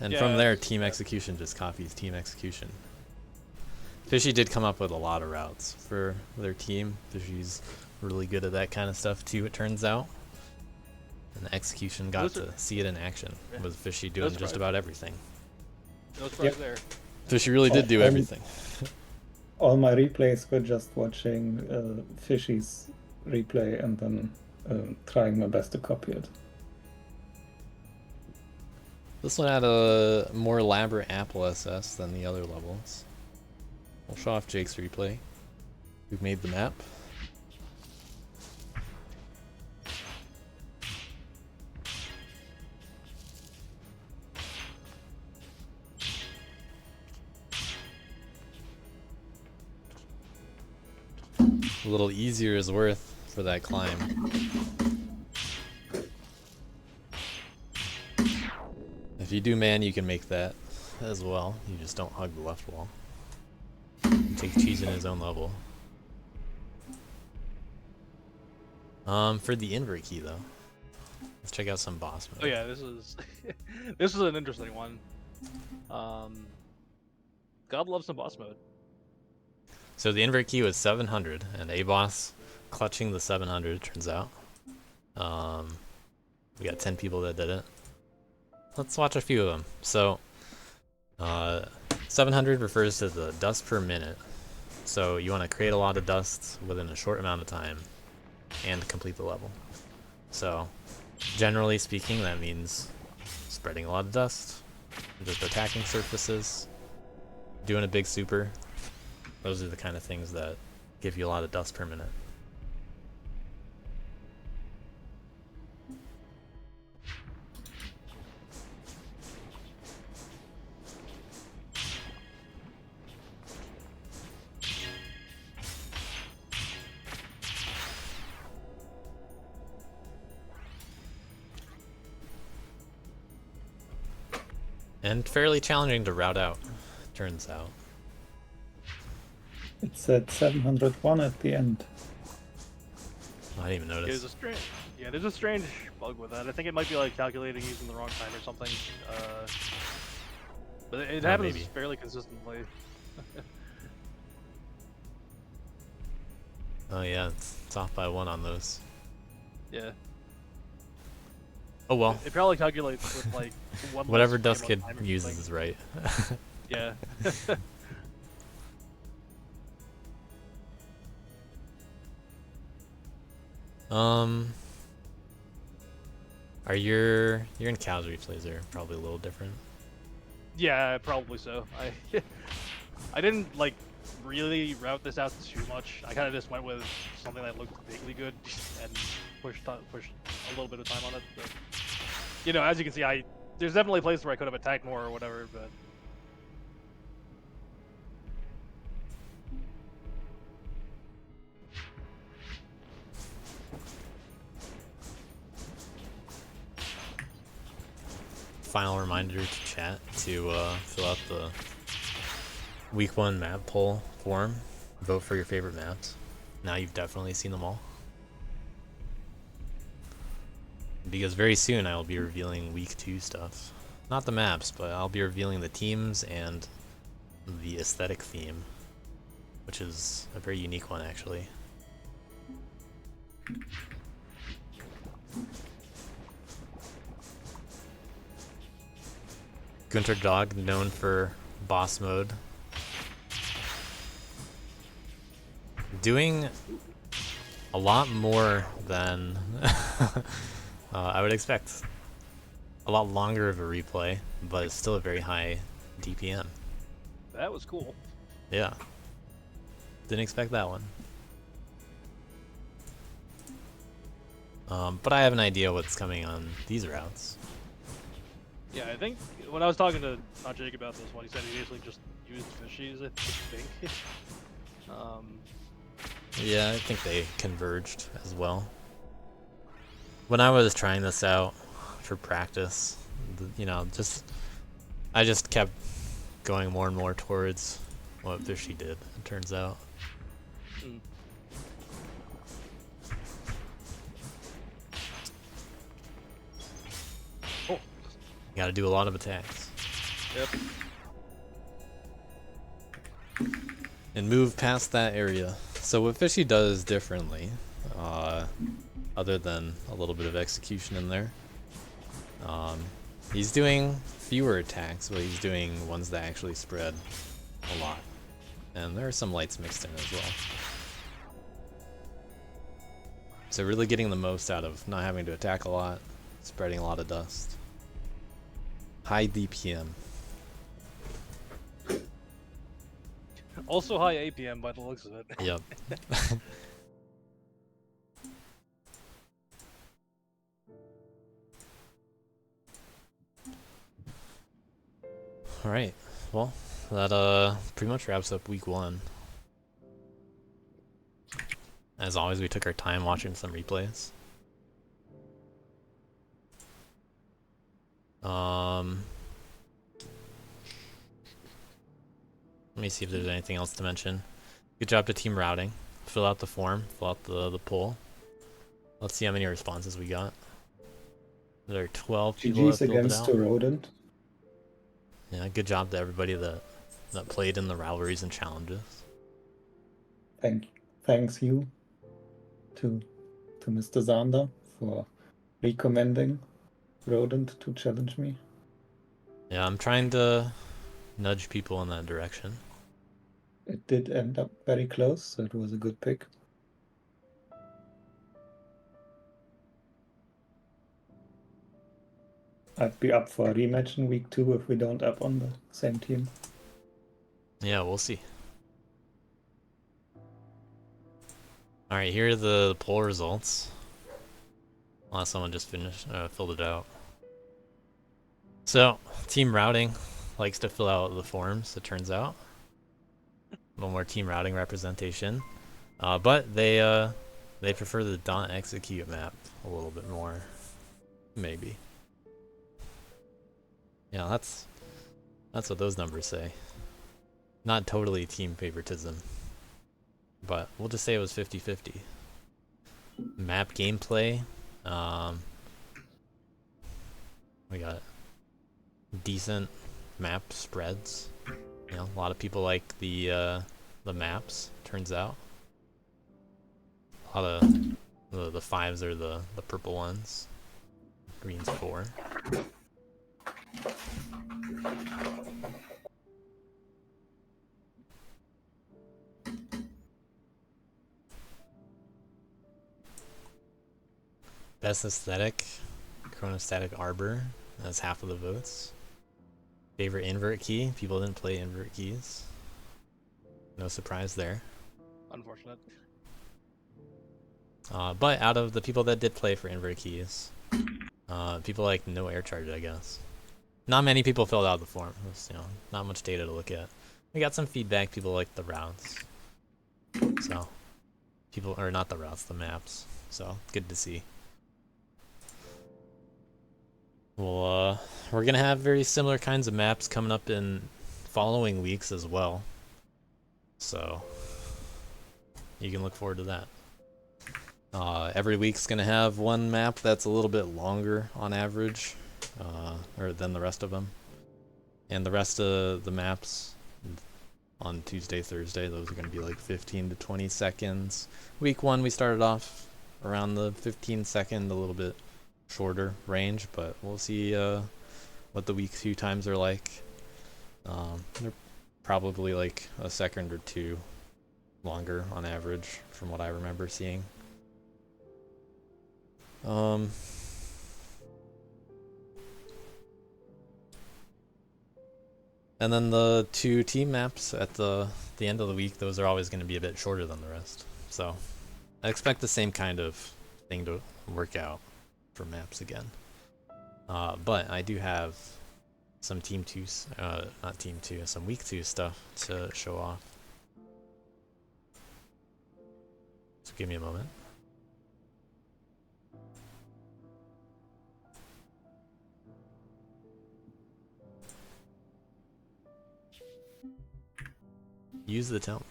And Yeah, from there, team execution just copies team execution. Fishy did come up with a lot of routes for their team. Fishy's really good at that kind of stuff too, it turns out. And the execution got to see it in action, Yeah. with Fishy doing That's just right. about everything. No surprise Yep. there. Fishy really did do everything. All my replays were just watching Fishy's replay and then trying my best to copy it. This one had a more elaborate Apple SS than the other levels. We'll show off Jake's replay. We've made the map. A little easier is worth for that climb. If you do man, you can make that as well. You just don't hug the left wall. Take cheese in his own level. For the invert key though, let's check out some boss mode. Oh yeah, this is this is an interesting one. God loves some boss mode. So the invert key was 700, and a boss clutching the 700. Turns out, we got 10 people that did it. Let's watch a few of them. So, 700 refers to the dust per minute. So you want to create a lot of dust within a short amount of time and complete the level. So generally speaking, that means spreading a lot of dust, just attacking surfaces, doing a big super. Those are the kind of things that give you a lot of dust per minute. And fairly challenging to route out, turns out. It said 701 at the end. I didn't even There's notice. a strange, there's a strange bug with that. I think it might be like calculating using the wrong time or something. But it Oh, happens maybe. fairly consistently. Oh yeah, it's off by 1 on those. Yeah. Oh well, It probably calculates with like one less whatever frame Dust of Kid time or uses something. is right. Yeah. Are your in cows replays are probably a little different. Yeah, probably so. I didn't like really route this out too much. I kind of just went with something that looked vaguely good and pushed a little bit of time on it. But you know, as you can see, there's definitely places where I could have attacked more or whatever, but Final reminder to chat to fill out the week 1 map poll form. Vote for your favorite maps. Now you've definitely seen them all. Because very soon I will be revealing week 2 stuff. Not the maps, but I'll be revealing the teams and the aesthetic theme, which is a very unique one actually. Gunter Dog, known for boss mode. Doing a lot more than I would expect. A lot longer of a replay, but it's still a very high DPM. that was cool. Yeah. Didn't expect that one. But I have an idea what's coming on these routes. Yeah, I think when I was talking to Jake about this one, he said he basically just used fishies, I think. Yeah, I think they converged as well. When I was trying this out for practice, you know, I just kept going more and more towards what Fishy did, it turns out. Mm. Oh, You gotta do a lot of attacks. yep. And move past that area. So what Fishy does differently, other than a little bit of execution in there, he's doing fewer attacks, but he's doing ones that actually spread a lot. And there are some lights mixed in as well. So really getting the most out of not having to attack a lot, spreading a lot of dust. High DPM. Also high APM by the looks of it. Yep. Alright, well, that pretty much wraps up week 1. As always, we took our time watching some replays. Let me see if there's anything else to mention. Good job to team routing. Fill out the form, fill out the poll. Let's see how many responses we got. There are 12 people that GG's filled it against out. to Rodent. Yeah, good job to everybody that played in the rivalries and challenges. Thanks you to Mr. Zander for recommending Rodent to challenge me. Yeah, I'm trying to nudge people in that direction. It did end up very close, so it was a good pick. I'd be up for a rematch in week 2 if we don't up on the same team. Yeah, we'll see. Alright, here are the poll results. Unless someone just filled it out. So, team routing likes to fill out the forms, it turns out. A little more team routing representation. But they prefer the don't execute map a little bit more. Maybe. Yeah, that's what those numbers say. Not totally team favoritism. But we'll just say it was 50-50. Map gameplay. We got decent map spreads. You know, a lot of people like the maps, turns out. A lot of the 5s are the purple ones. Green's 4. Best aesthetic, Chronostatic Arbor. That's half of the votes. Favorite invert key, people didn't play invert keys. No surprise there. Unfortunate. But out of the people that did play for invert keys, people like no air charge, I guess. Not many people filled out the form. There's, not much data to look at. We got some feedback. People like the routes. So, not the routes, the maps. So, good to see. Well, we're gonna have very similar kinds of maps coming up in following weeks as well. So, you can look forward to that. Every week's gonna have one map that's a little bit longer on average, or than the rest of them. And the rest of the maps on Tuesday, Thursday, those are gonna be like 15 to 20 seconds. Week 1, we started off around the 15-second, a little bit shorter range, but we'll see what the week 2 times are like. They're probably like a second or 2 longer on average from what I remember seeing. And then the 2 team maps at the end of the week, those are always going to be a bit shorter than the rest. So I expect the same kind of thing to work out for maps again. But I do have some team 2, not team 2, some week 2 stuff to show off. So give me a moment. Use the tome.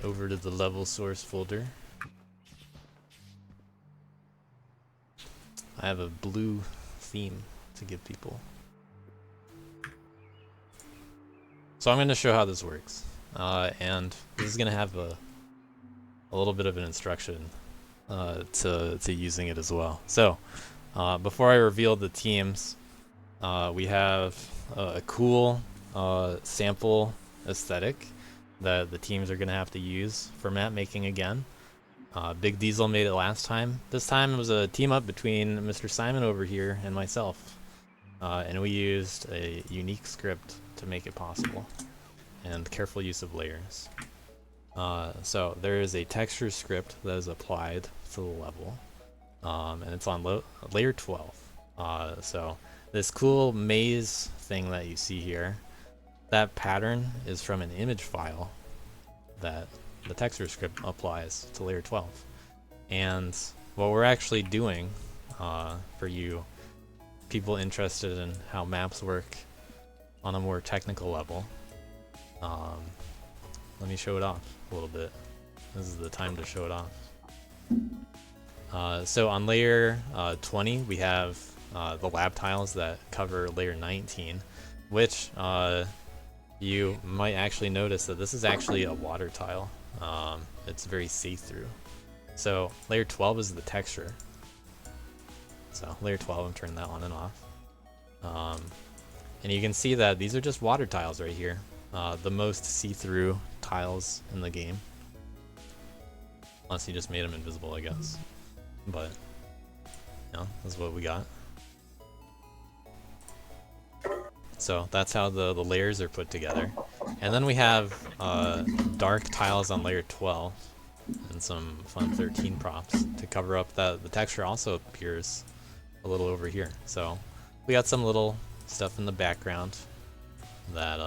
Over to the level source folder. I have a blue theme to give people. So I'm going to show how this works. And this is going to have a little bit of an instruction to using it as well. So before I reveal the teams, we have a cool sample aesthetic that the teams are going to have to use for map making again. Big Diesel made it last time. This time it was a team up between Mr. Simon over here and myself. And we used a unique script to make it possible. And careful use of layers. So there is a texture script that is applied to the level. And it's on layer 12. So this cool maze thing that you see here, that pattern is from an image file that the texture script applies to layer 12. And what we're actually doing, for you people interested in how maps work on a more technical level, let me show it off a little bit. This is the time to show it off. So on layer 20, we have the lab tiles that cover layer 19, which you might actually notice that this is actually a water tile. It's very see-through. So layer 12 is the texture. So layer 12, I'm turning that on and off. And you can see that these are just water tiles right here. The most see-through tiles in the game. Unless you just made them invisible, I guess. But, you know, that's what we got. So that's how the layers are put together. And then we have dark tiles on layer 12 and some fun 13 props to cover up that the texture also appears a little over here. So we got some little stuff in the background that,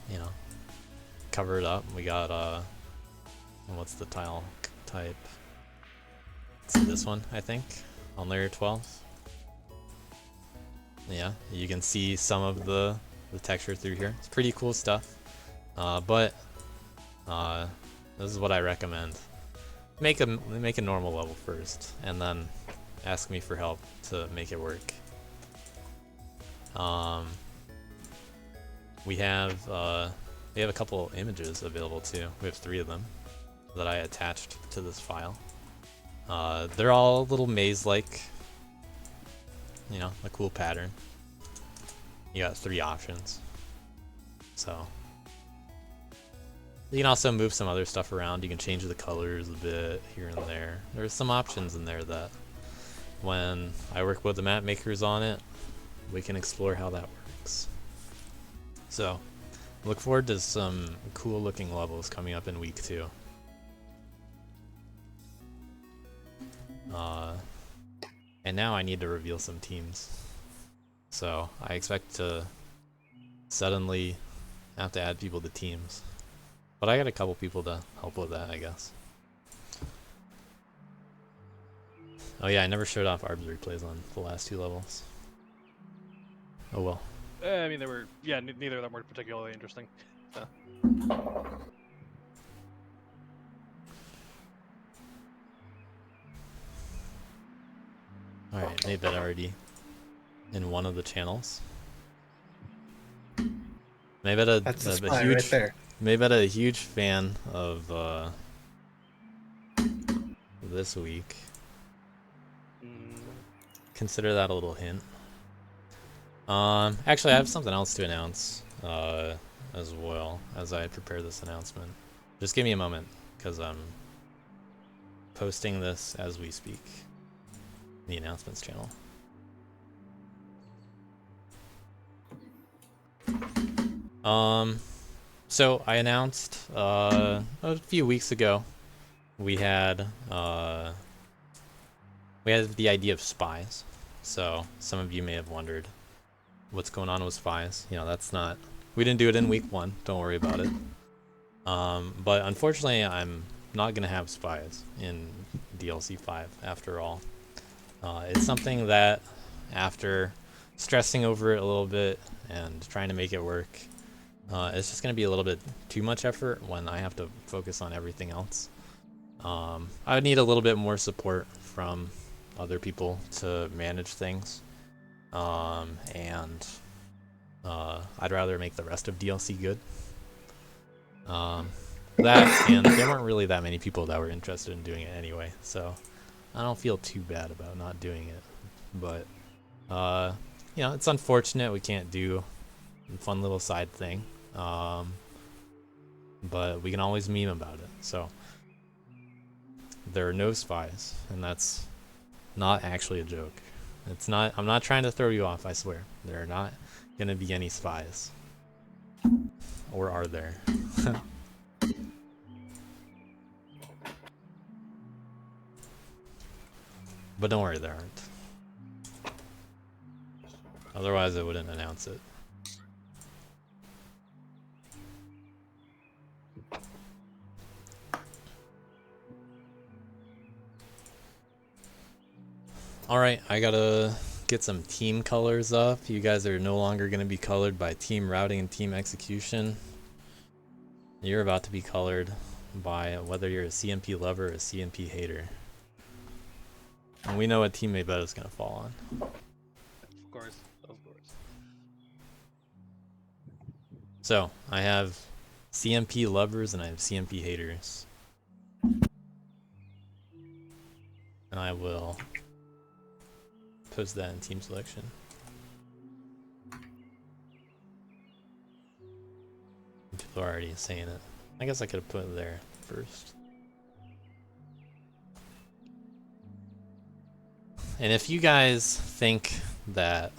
you know, cover it up. We got, what's the tile type? Let's see, this one, I think, on layer 12. Yeah, you can see some of the texture through here. It's pretty cool stuff. But this is what I recommend. Make a normal level first, and then ask me for help to make it work. We have a couple images available too. We have 3 of them that I attached to this file. They're all little maze-like. You know, a cool pattern. You got 3 options. So you can also move some other stuff around. You can change the colors a bit here and there. There's some options in there that when I work with the map makers on it, we can explore how that works. So look forward to some cool looking levels coming up in week 2. And now I need to reveal some teams. So I expect to suddenly have to add people to teams. But I got a couple people to help with that, I guess. Oh yeah, I never showed off Arb's replays on the last 2 levels. Oh well. I mean, they were, yeah, neither of them were particularly interesting. So. Alright, made that already in one of the channels. Maybe That's the a spot huge, right there. maybe a huge fan of this week. Consider that a little hint. Actually, I have something else to announce as well as I prepare this announcement. Just give me a moment, because I'm posting this as we speak. The announcements channel. So I announced a few weeks ago we had the idea of spies. So some of you may have wondered what's going on with spies. You know, we didn't do it in week 1. Don't worry about it. But unfortunately, I'm not gonna have spies in DLC 5 after all. It's something that, after stressing over it a little bit and trying to make it work, it's just going to be a little bit too much effort when I have to focus on everything else. I would need a little bit more support from other people to manage things. And I'd rather make the rest of DLC good. That, and there weren't really that many people that were interested in doing it anyway, so I don't feel too bad about not doing it. But you know, it's unfortunate we can't do a fun little side thing, but we can always meme about it. So there are no spies, and that's not actually a joke. It's not. I'm not trying to throw you off, I swear. There are not gonna be any spies. Or are there? But don't worry, there aren't. Otherwise I wouldn't announce it. Alright, I gotta get some team colors up. You guys are no longer gonna be colored by team routing and team execution. You're about to be colored by whether you're a CMP lover or a CMP hater. And we know what team Maybetta is going to fall on. Of course, of course. So, I have CMP lovers and I have CMP haters. And I will post that in team selection. People are already saying it. I guess I could have put it there first. And if you guys think that,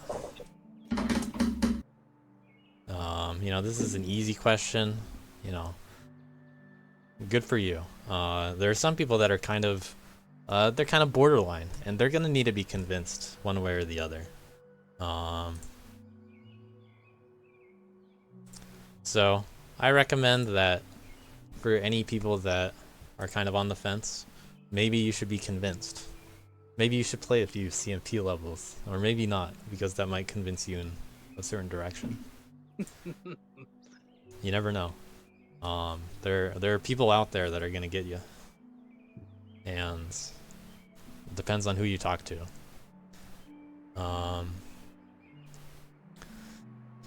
you know, this is an easy question, you know, good for you. There are some people that are kind of, they're kind of borderline, and they're gonna need to be convinced one way or the other. So I recommend that for any people that are kind of on the fence, maybe you should be convinced. Maybe you should play a few CMP levels, or maybe not, because that might convince you in a certain direction. You never know. There are people out there that are gonna get you, and it depends on who you talk to.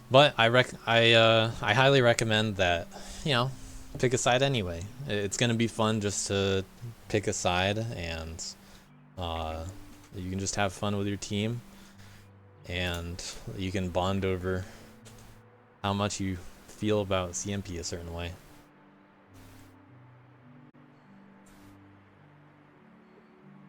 But I highly recommend that, you know, pick a side anyway. It's gonna be fun just to pick a side, and you can just have fun with your team, and you can bond over how much you feel about CMP a certain way.